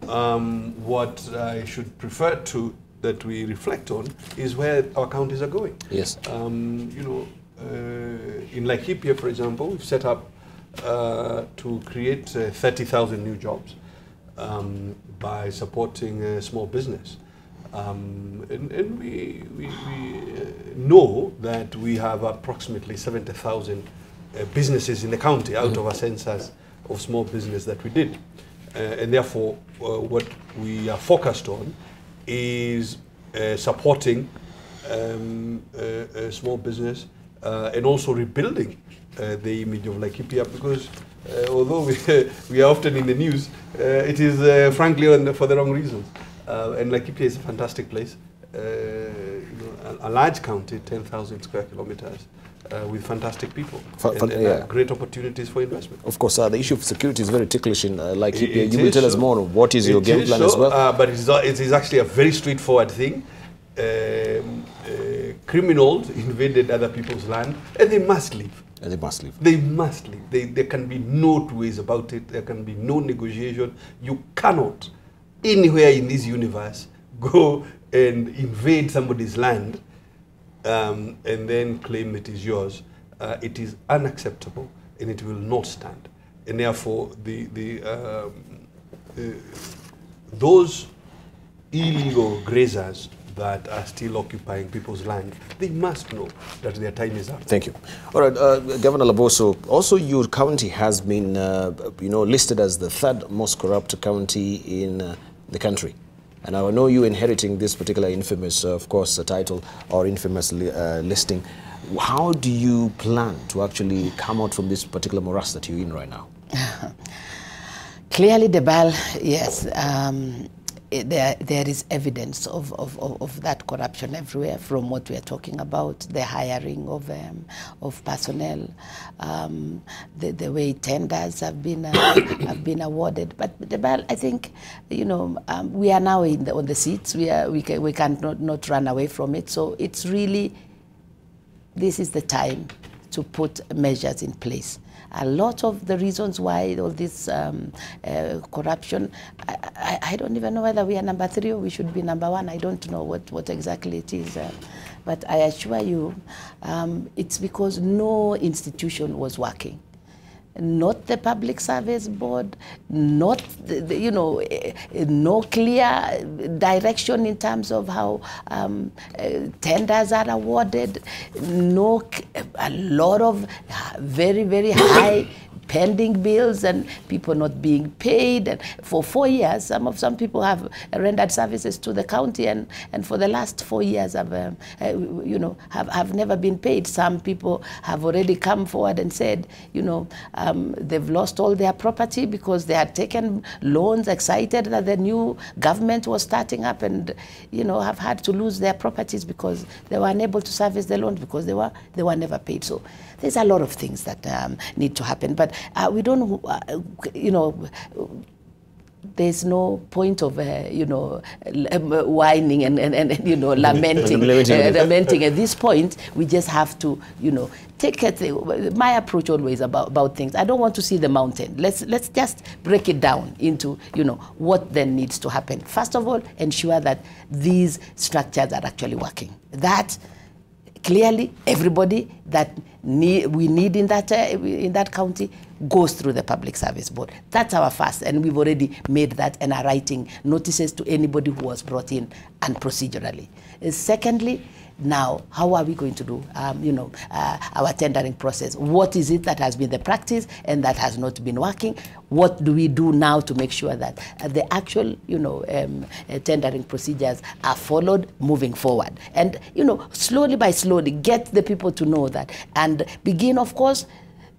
What I should prefer to that we reflect on is where our counties are going. Yes. You know, in Laikipia, for example, we've set up to create 30,000 new jobs by supporting small business. And we know that we have approximately 70,000 businesses in the county out of a census of small business that we did. And therefore, what we are focused on is supporting small business and also rebuilding the image of Laikipia, because although we are often in the news, it is frankly for the wrong reasons. And Laikipia is a fantastic place, you know, a large county, 10,000 square kilometers, with fantastic people and great opportunities for investment. Of course, the issue of security is very ticklish in Laikipia. You will tell us more. What is your game plan as well? But it is actually a very straightforward thing. criminals invaded other people's land, and they must leave. They must leave. They must leave. There can be no two ways about it. There can be no negotiation. You cannot, anywhere in this universe, go and invade somebody's land and then claim it is yours. It is unacceptable, and it will not stand. And therefore, those illegal grazers that are still occupying people's land, they must know that their time is up. Thank you. All right, Governor Laboso, also your county has been, listed as the third most corrupt county in the country. And I know you inheriting this particular infamous, of course, title or infamous listing. How do you plan to actually come out from this particular morass that you're in right now? Clearly, Debarl, yes. There is evidence of that corruption everywhere, from what we are talking about, the hiring of personnel, the way tenders have been awarded. But Debarl, I think, we are now on the seats. We can not run away from it. So it's really, this is the time to put measures in place. A lot of the reasons why all this corruption, I don't even know whether we are number 3 or we should be number 1. I don't know what exactly it is. But I assure you, it's because no institution was working. Not the Public Service Board, not no clear direction in terms of how tenders are awarded, a lot of very, very high pending bills and people not being paid. And for 4 years, some people have rendered services to the county, and for the last 4 years have never been paid. Some people have already come forward and said, they've lost all their property because they had taken loans, excited that the new government was starting up, and have had to lose their properties because they were unable to service the loans because they were never paid. So there's a lot of things that need to happen, but we don't, there's no point of, whining and lamenting. Lamenting. At this point, we just have to, take it. My approach always about things. I don't want to see the mountain. Let's just break it down into, what then needs to happen. First of all, ensure that these structures are actually working. That clearly everybody that we need in that county goes through the Public Service Board. That's our first, and we've already made that and are writing notices to anybody who was brought in unprocedurally. Secondly, now, how are we going to do, our tendering process? What is it that has been the practice and that has not been working? What do we do now to make sure that the actual, tendering procedures are followed moving forward? And, slowly by slowly, get the people to know that, and begin, of course,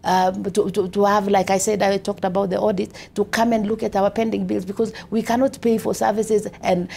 to have, like I said, I talked about the audit, to come and look at our pending bills, because we cannot pay for services and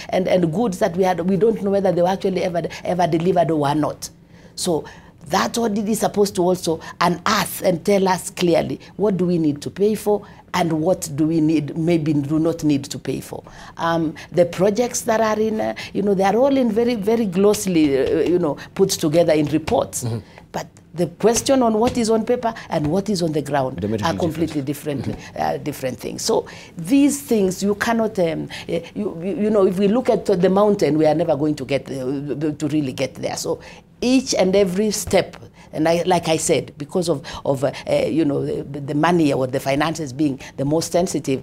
goods that we don't know whether they were actually ever delivered or were not. So that audit is supposed to also unearth and tell us clearly what do we need to pay for and what do we need, maybe do not need to pay for. The projects that are in, they are all in very, very closely, put together in reports. Mm-hmm. But the question on what is on paper and what is on the ground are completely different, different things. So these things you cannot, if we look at the mountain, we are never going to get to really get there. So each and every step, and like I said, because of the money or the finances being the most sensitive,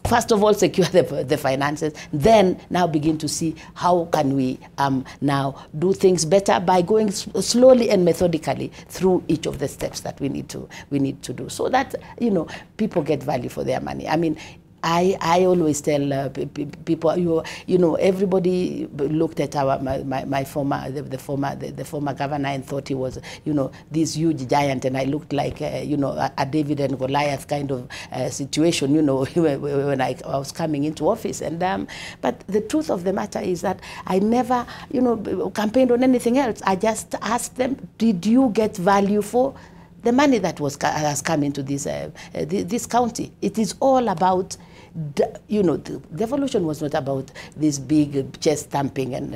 first of all, secure the finances, then now begin to see how can we now do things better by going slowly and methodically through each of the steps that we need to do, so that people get value for their money. I mean, I always tell people, everybody looked at my former governor and thought he was, this huge giant, and I looked like, a David and Goliath kind of situation, when I was coming into office. And but the truth of the matter is that I never, campaigned on anything else. I just asked them, did you get value for the money that has come into this county? It is all about you know, the devolution was not about this big chest thumping and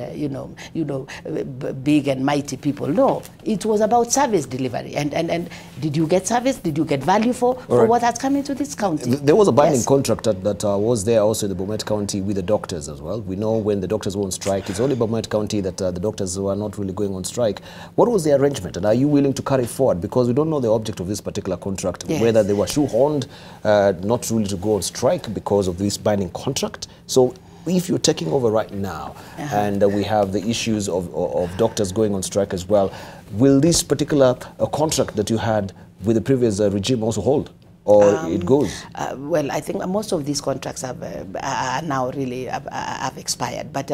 big and mighty people. No, it was about service delivery. And did you get service? Did you get value for what has come into this county? There was a binding contract that was there also in the Bomet County with the doctors as well. We know when the doctors were on strike, it's only Bomet County that the doctors were not really going on strike. What was the arrangement, and are you willing to carry forward? Because we don't know the object of this particular contract, whether they were shoehorned not really to go on strike because of this binding contract. So if you're taking over right now and we have the issues of doctors going on strike as well, will this particular contract that you had with the previous regime also hold? Or it goes? Well, I think most of these contracts have are now really have expired. But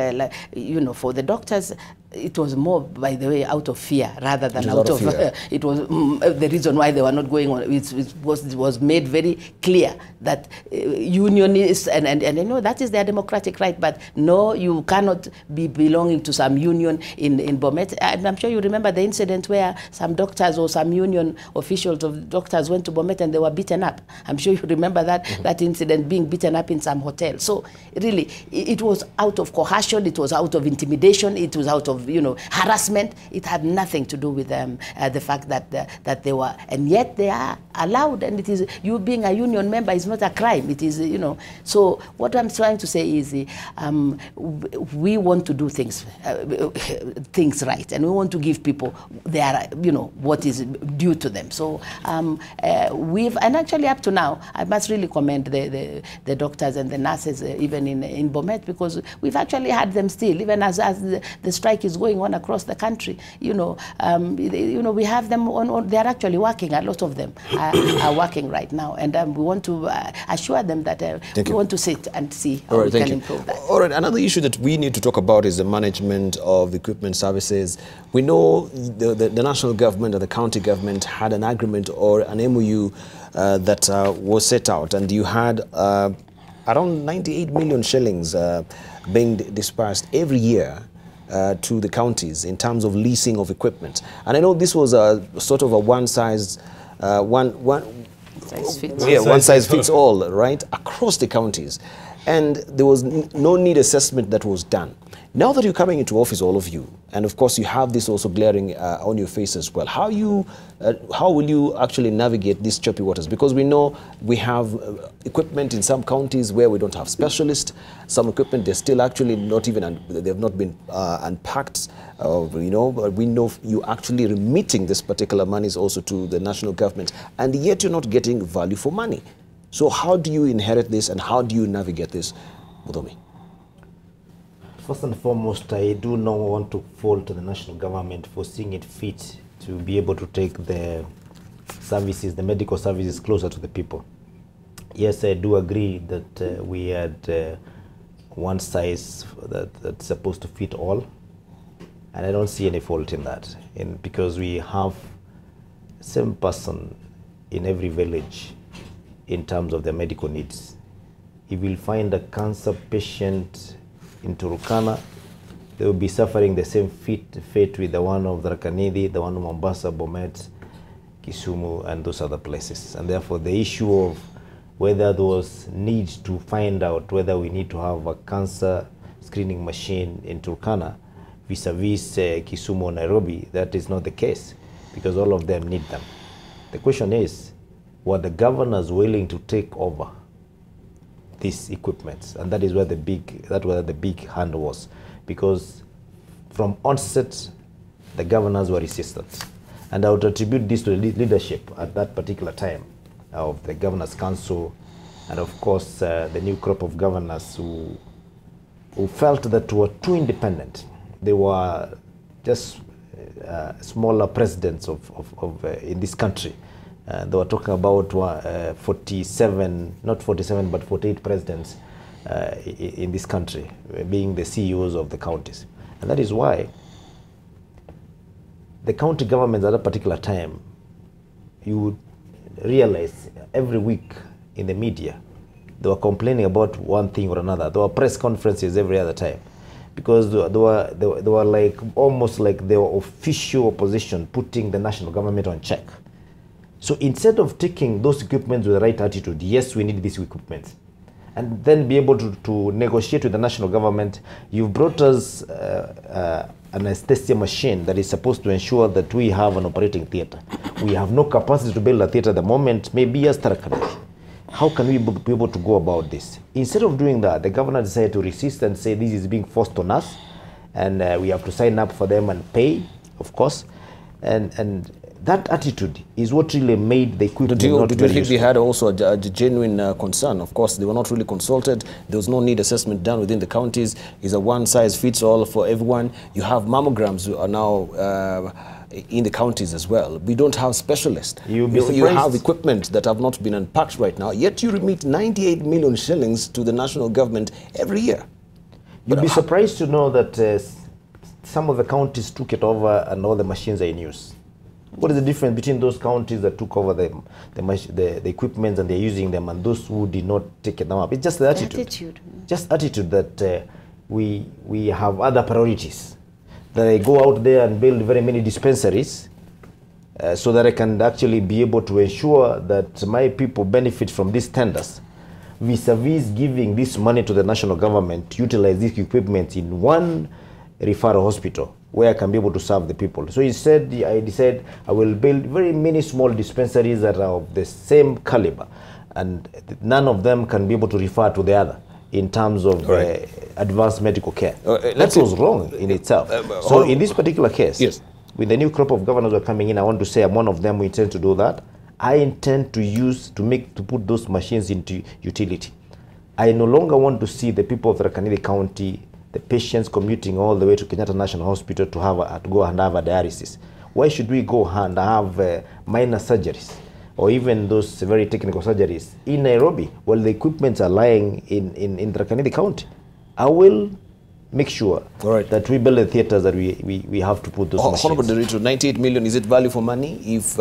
you know, for the doctors, it was more, by the way, out of fear rather than out of it was the reason why they were not going on. It was made very clear that unionists and you know that is their democratic right. But no, you cannot be belonging to some union in Bomet. And I'm sure you remember the incident where some doctors or some union officials of doctors went to Bomet and they were beaten up. I'm sure you remember that that incident, being beaten up in some hotel. So really, it was out of coercion. It was out of intimidation. It was out of harassment. It had nothing to do with the fact that that they were, and yet they are allowed. And it is, you being a union member is not a crime. It is, you know. So what I'm trying to say is, we want to do things right, and we want to give people their, you know, what is due to them. So and actually up to now, I must really commend the doctors and the nurses, even in Bomet, because we've actually had them still, even as the strike is going on across the country. You know, we have them on. They are actually working. A lot of them are working right now, and we want to assure them that we want to sit and see how we can improve that. All right. Another issue that we need to talk about is the management of equipment services. We know the national government and the county government had an agreement or an MOU that was set out, and you had around 98 million shillings being dispersed every year to the counties in terms of leasing of equipment. And I know this was a sort of a one size fits all, right, across the counties. And there was no need assessment that was done. Now that you're coming into office, all of you, and of course you have this also glaring on your face as well, how will you actually navigate these choppy waters? Because we know we have equipment in some counties where we don't have specialists. Some equipment, they're still actually not even, they've not been unpacked. You know, but we know you actually remitting this particular monies also to the national government, and yet you're not getting value for money. So how do you inherit this, and how do you navigate this, Muthomi? First and foremost, I do not want to fault the national government for seeing it fit to be able to take the services, the medical services, closer to the people. Yes, I do agree that we had one size that's supposed to fit all, and I don't see any fault in that, because we have the same person in every village in terms of their medical needs. If you will find a cancer patient in Turkana, they will be suffering the same fate with the one of Tharaka Nithi, the one of Mombasa, Bomet, Kisumu, and those other places. And therefore, the issue of whether those needs to find out whether we need to have a cancer screening machine in Turkana vis-a-vis Kisumu or Nairobi, that is not the case, because all of them need them. The question is, were the governors willing to take over these equipments? And that is where the big hand was, because from onset the governors were resistant. And I would attribute this to the leadership at that particular time of the Governors Council, and of course the new crop of governors who felt that were too independent. They were just smaller presidents in this country. They were talking about 47, not 47, but 48 presidents in this country, being the CEOs of the counties. And that is why the county governments at a particular time, you would realize every week in the media, they were complaining about one thing or another. There were press conferences every other time, because they were like, almost like they were official opposition, putting the national government on check. So instead of taking those equipments with the right attitude, yes, we need these equipment, and then be able to negotiate with the national government. You've brought us an anesthesia machine that is supposed to ensure that we have an operating theatre. We have no capacity to build a theatre at the moment, maybe as Tharaka Nithi. How can we be able to go about this? Instead of doing that, the governor decided to resist and say this is being forced on us, and we have to sign up for them and pay, of course. And that attitude is what really made the equipment not Did you think they had also a genuine concern? Of course, they were not really consulted. There was no need assessment done within the counties. It's a one-size-fits-all for everyone. You have mammograms who are now in the counties as well. We don't have specialists. You have equipment that have not been unpacked right now, yet you remit 98 million shillings to the national government every year. You'd be surprised to know that some of the counties took it over and all the machines are in use. What is the difference between those counties that took over the equipment and they're using them and those who did not take it up? It's just the attitude. Just attitude that we have other priorities. That I go out there and build very many dispensaries so that I can actually be able to ensure that my people benefit from these tenders, vis-a-vis giving this money to the national government to utilize this equipment in one referral hospital where I can be able to serve the people. So instead, I decided I will build very many small dispensaries that are of the same caliber, and none of them can be able to refer to the other in terms of advanced medical care. That was wrong in itself. So in this particular case, yes, with the new crop of governors who are coming in, I want to say I'm one of them who intend to do that. I intend to put those machines into utility. I no longer want to see the people of Tharaka Nithi County, the patients commuting all the way to Kenyatta National Hospital to go and have a dialysis. Why should we go and have minor surgeries or even those very technical surgeries in Nairobi while the equipment are lying in Tharaka Nithi County? I will make sure that we build the theatres that we have to put those machines. Honorable Ndiritu, 98 million, is it value for money if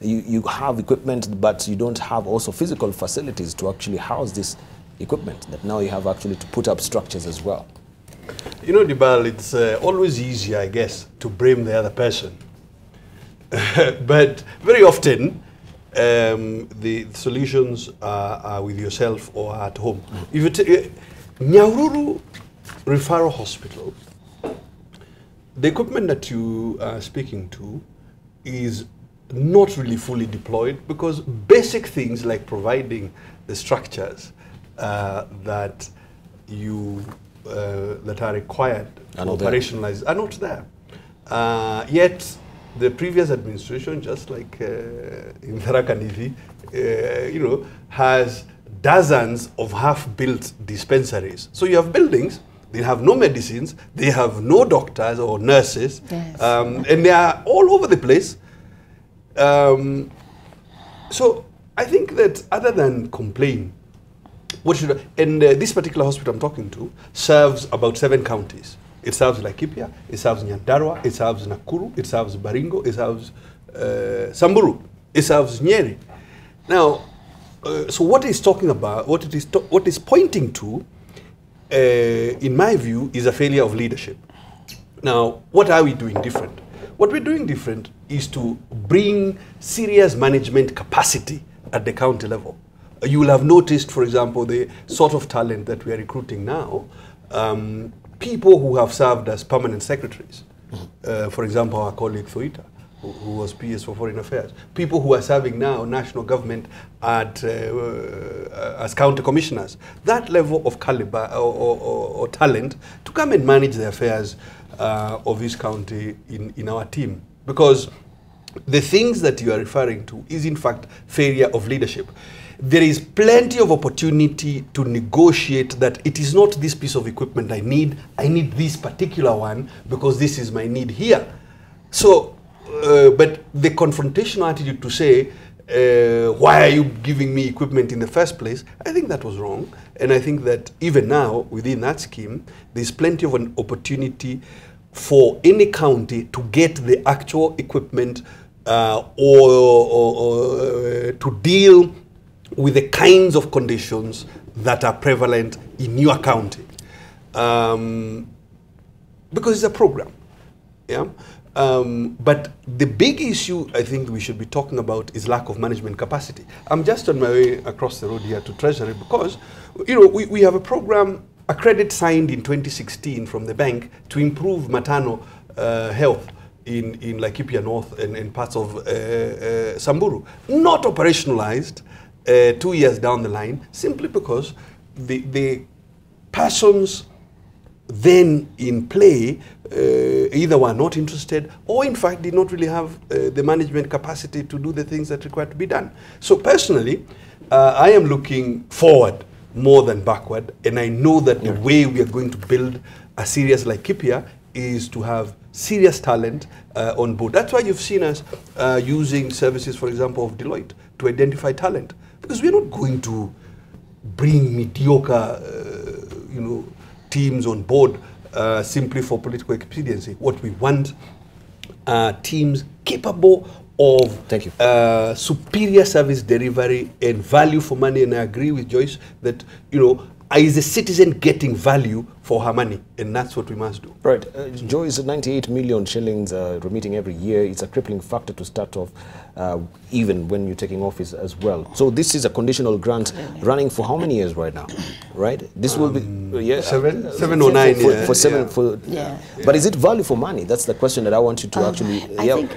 you have equipment but you don't have also physical facilities to actually house this equipment, that now you have actually to put up structures as well? You know, Debarl, it's always easier, I guess, to blame the other person. But very often, the solutions are with yourself or at home. If you take Nyahururu Referral Hospital, the equipment that you are speaking to is not really fully deployed because basic things like providing the structures that are required to operationalize are not there. Yet the previous administration, just like in Tharaka Nithi, has dozens of half-built dispensaries. So you have buildings, they have no medicines, they have no doctors or nurses, yes, and they are all over the place. So I think that other than complain, this particular hospital I'm talking to serves about 7 counties. It serves Laikipia, it serves Nyandarua, it serves Nakuru, it serves Baringo, it serves Samburu, it serves Nyeri. Now, so what it's talking about, what is pointing to, in my view, is a failure of leadership. Now, what are we doing different? What we're doing different is to bring serious management capacity at the county level. You will have noticed, for example, the sort of talent that we are recruiting now, people who have served as permanent secretaries. For example, our colleague Thoita, who was PS for Foreign Affairs. People who are serving now national government as county commissioners. That level of caliber or talent to come and manage the affairs of this county in our team. Because the things that you are referring to is in fact failure of leadership. There is plenty of opportunity to negotiate that it is not this piece of equipment I need this particular one because this is my need here. So, but the confrontational attitude to say, why are you giving me equipment in the first place? I think that was wrong. And I think that even now, within that scheme, there's plenty of an opportunity for any county to get the actual equipment or to deal with the kinds of conditions that are prevalent in your county. Because it's a program. Yeah? But the big issue I think we should be talking about is lack of management capacity. I'm just on my way across the road here to Treasury because, you know, we have a program, a credit signed in 2016 from the bank to improve maternal health in Laikipia North and parts of Samburu. Not operationalized 2 years down the line, simply because the persons then in play either were not interested or in fact did not really have the management capacity to do the things that require to be done. So personally, I am looking forward more than backward, and I know that the way we are going to build a serious Laikipia is to have serious talent on board. That's why you've seen us using services, for example, of Deloitte to identify talent, because we're not going to bring mediocre teams on board simply for political expediency. What we want are teams capable of superior service delivery and value for money. And I agree with Joyce that, you know, is a citizen getting value for her money, and that's what we must do. Right. Joyce, 98 million shillings remitting every year. It's a crippling factor to start off, even when you're taking office as well. So this is a conditional grant running for how many years right now? Right? This will be 7 or 9 years. But is it value for money? That's the question that I want you to actually.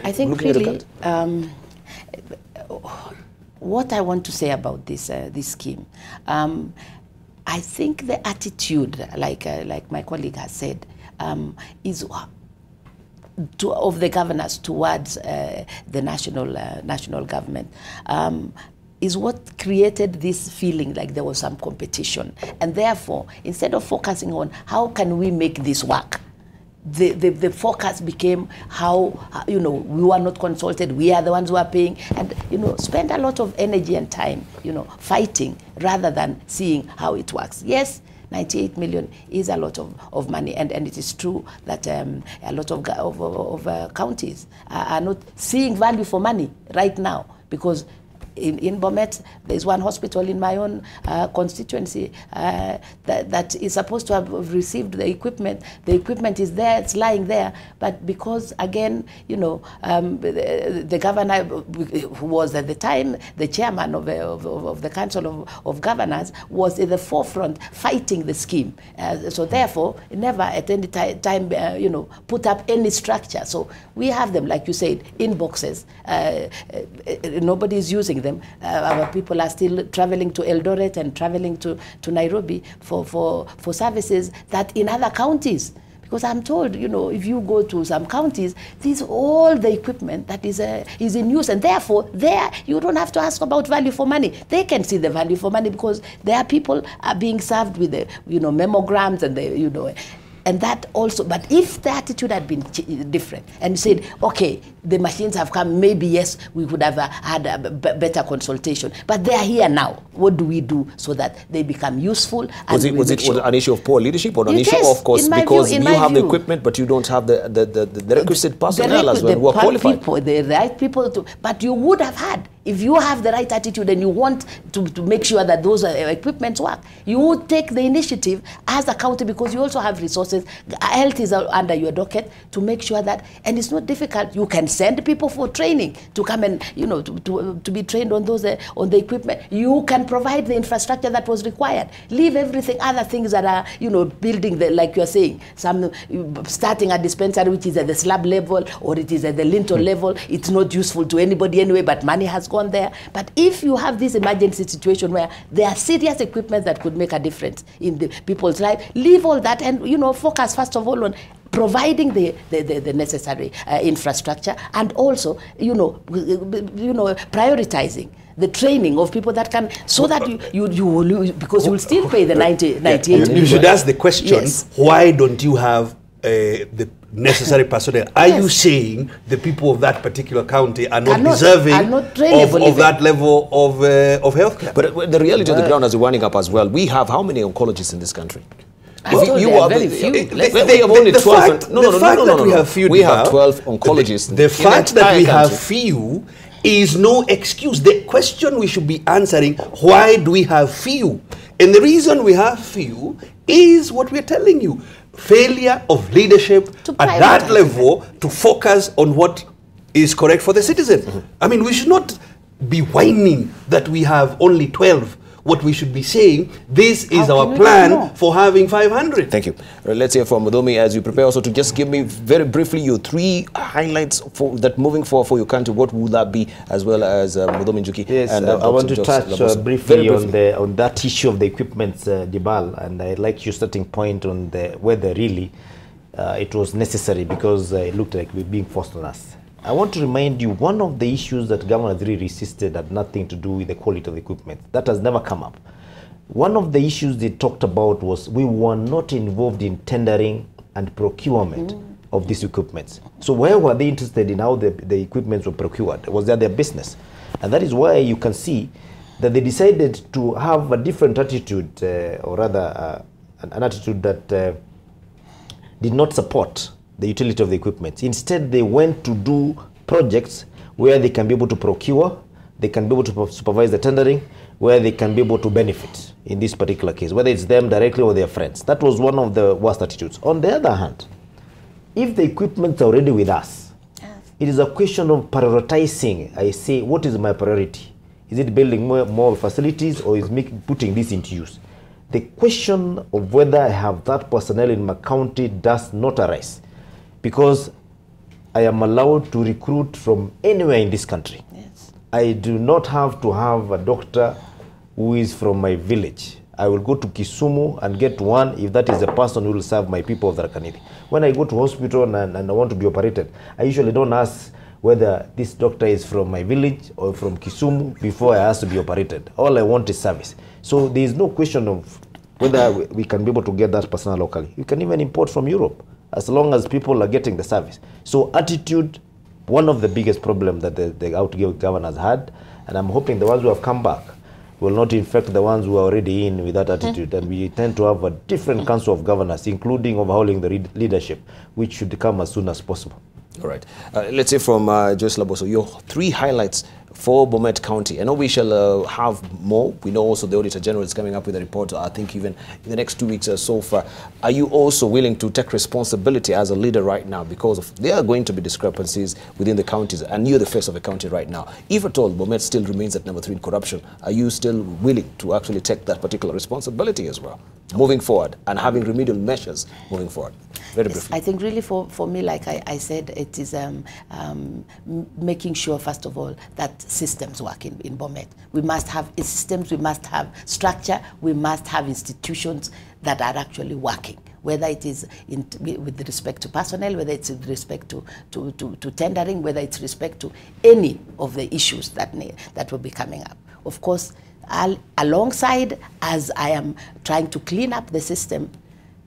I think really, what I want to say about this this scheme. I think the attitude, like my colleague has said, is of the governors towards the national government, is what created this feeling like there was some competition. And therefore, instead of focusing on how can we make this work, the focus became how, you know, we were not consulted, we are the ones who are paying, and, you know, spend a lot of energy and time, you know, fighting rather than seeing how it works. Yes, 98 million is a lot of money, and it is true that a lot of counties are not seeing value for money right now, because in Bomet, there's one hospital in my own constituency that is supposed to have received the equipment. The equipment is there, it's lying there, but because, again, you know, the governor, who was at the time the chairman of the Council of Governors, was in the forefront fighting the scheme. So therefore, never at any time, you know, put up any structure. So we have them, like you said, in boxes. Nobody is using them. Our people are still traveling to Eldoret and traveling to Nairobi for services that in other counties. Because I'm told, you know, if you go to some counties, this all the equipment that is in use, and therefore there you don't have to ask about value for money. They can see the value for money because their people are being served with the, you know, mammograms and the, you know. And that also, but if the attitude had been different and said, okay, the machines have come, maybe yes, we would have had a better consultation. But they are here now. What do we do so that they become useful? Was it an issue of poor leadership or an issue, of course, because you have the equipment, but you don't have the requisite personnel as well who are qualified? The right people, but you would have had. If you have the right attitude and you want to make sure that those equipments work, you would take the initiative as a county, because you also have resources. Health is under your docket to make sure that, and it's not difficult. You can send people for training to come and, you know, to be trained on those on the equipment. You can provide the infrastructure that was required. Leave everything, other things that are, you know, building the, like you're saying, some starting a dispensary which is at the slab level or it is at the lintel level. It's not useful to anybody anyway, but money has gone there. But if you have this emergency situation where there are serious equipment that could make a difference in the people's life, leave all that and, you know, focus first of all on providing the necessary infrastructure, and also, you know, prioritizing the training of people that can, so that you will, because you will still pay the 98 million. You should ask the question, why don't you have the necessary personnel? Are you saying the people of that particular county are not deserving of that level of health care? But the reality of the ground, as we're winding up as well, we have how many oncologists in this country? You are very few. They have only 12. No. We have 12 oncologists. The fact that we have few is no excuse. The question we should be answering, why do we have few? And the reason we have few is what we're telling you. failure of leadership at that level to focus on what is correct for the citizen. I mean, we should not be whining that we have only 12. What we should be saying, this is our plan for having 500. Thank you. Let's hear from Muthomi as you prepare also to just give me very briefly your 3 highlights for that moving forward for your country. What would that be, as well as Muthomi Njuki? Yes, and, I want to touch briefly on that issue of the equipment, Debarl, and I like your starting point on whether really it was necessary, because it looked like we're being forced on us. I want to remind you, one of the issues that Governor really resisted had nothing to do with the quality of the equipment. That has never come up. One of the issues they talked about was we were not involved in tendering and procurement of these equipments. So where were they interested in how the equipments were procured? Was that their business? And that is why you can see that they decided to have a different attitude, or rather an attitude that did not support the utility of the equipment. Instead, they went to do projects where they can be able to procure, they can be able to supervise the tendering, where they can be able to benefit in this particular case, whether it's them directly or their friends. That was one of the worst attitudes. On the other hand, if the equipment is already with us, it is a question of prioritizing. I say, what is my priority? Is it building more facilities, or is putting this into use? The question of whether I have that personnel in my county does not arise, because I am allowed to recruit from anywhere in this country. Yes. I do not have to have a doctor who is from my village. I will go to Kisumu and get one if that is the person who will serve my people of Tharaka Nithi. When I go to hospital and I want to be operated, I usually don't ask whether this doctor is from my village or from Kisumu before I ask to be operated. All I want is service. So there is no question of whether we can be able to get that personnel locally. You can even import from Europe, as long as people are getting the service. So attitude, one of the biggest problems that the outgoing governors had, and I'm hoping the ones who have come back will not infect the ones who are already in with that attitude. And we tend to have a different council of governors, including overhauling the leadership, which should come as soon as possible. All right. Let's hear from Joyce Laboso, your 3 highlights for Bomet County. I know we shall have more. We know also the Auditor General is coming up with a report, I think even in the next 2 weeks or so far. Are you also willing to take responsibility as a leader right now, because there are going to be discrepancies within the counties, and you're the face of the county right now? If at all Bomet still remains at number 3 in corruption, are you still willing to actually take that particular responsibility as well, moving forward, and having remedial measures moving forward? Very briefly. I think really for me, like I said, it is making sure, first of all, that systems work in Bomet. We must have systems, we must have structure, we must have institutions that are actually working, whether it is with respect to personnel, whether it's with respect to tendering, whether it's respect to any of the issues that will be coming up. Of course, alongside, as I am trying to clean up the system,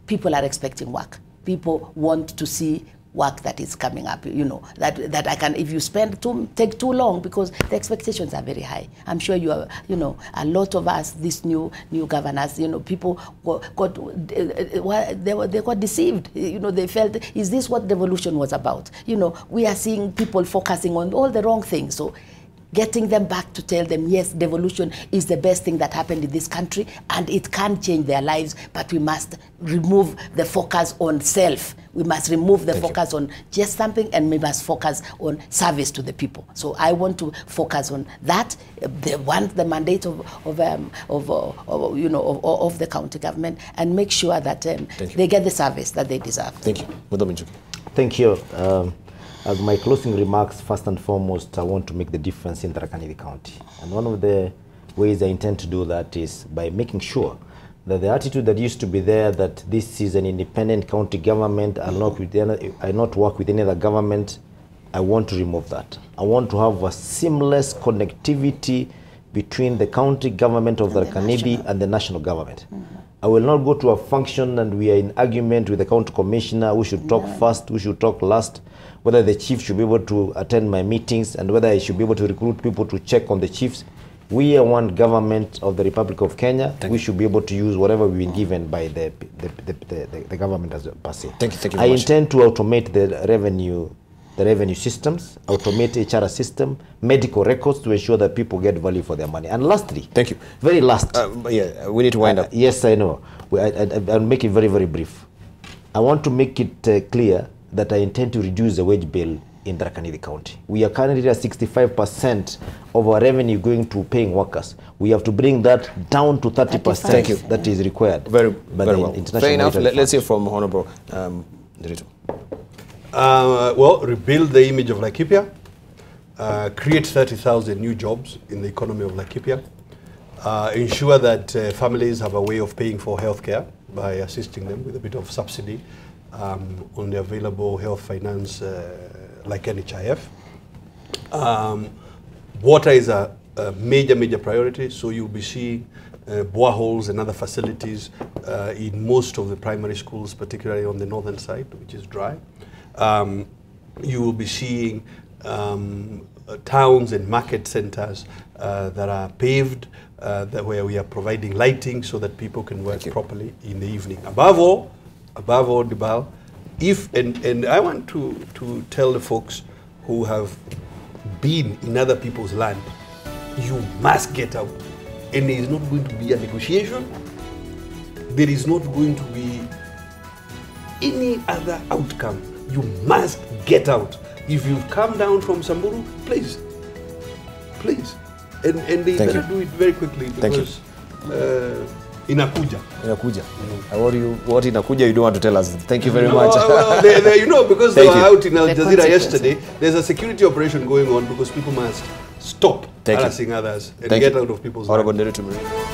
people are expecting work. People want to see work that is coming up, you know, that I can, if you take too long, because the expectations are very high. I'm sure you are, you know, a lot of us, these new governors, you know, people they got deceived. You know, they felt, is this what devolution was about? You know, we are seeing people focusing on all the wrong things. So getting them back to tell them, yes, devolution is the best thing that happened in this country, and it can change their lives, but we must remove the focus on self. We must remove the focus on just something, and we must focus on service to the people. So I want to focus on that. They want the mandate of the county government, and make sure that they get the service that they deserve. Thank you. Muthomi Njuki. Thank you. As my closing remarks, first and foremost, I want to make the difference in Tharaka Nithi County. And one of the ways I intend to do that is by making sure that the attitude that used to be there, that this is an independent county government, I not work with any other government, I want to remove that. I want to have a seamless connectivity between the county government of Tharaka Nithi and the national government. I will not go to a function and we are in argument with the county commissioner, who should talk first, who should talk last, whether the chief should be able to attend my meetings, and whether I should be able to recruit people to check on the chiefs. We are one government of the Republic of Kenya. We should be able to use whatever we've been given by the government as per se. Thank you very much. I intend to automate the revenue systems, automate HR system, medical records, to ensure that people get value for their money. And lastly, thank you. Very last. Yeah, we need to wind up. Yes, I know. I'll make it very, very brief. I want to make it clear that I intend to reduce the wage bill in Tharaka Nithi County. We are currently at 65% of our revenue going to paying workers. We have to bring that down to 30%. Thank you. That is required. Very by well. Fair enough. Let's hear from Honorable Ndiritu. Well, rebuild the image of Laikipia, create 30,000 new jobs in the economy of Laikipia, ensure that families have a way of paying for healthcare by assisting them with a bit of subsidy on the available health finance like NHIF. Water is a major priority, so you'll be seeing boreholes and other facilities in most of the primary schools, particularly on the northern side, which is dry. You will be seeing towns and market centers that are paved, where we are providing lighting so that people can work properly in the evening. Above all, Debarl, and I want to tell the folks who have been in other people's land, you must get out. And there is not going to be a negotiation. There is not going to be any other outcome. You must get out. If you've come down from Samburu, please. And they better do it very quickly because Inakuja. What Inakuja you don't want to tell us. Thank you very much. Well, you know, because they were out in Al Jazeera yesterday, there's a security operation going on because people must stop harassing others and get out of people's lives. Ndiritu Muriithi.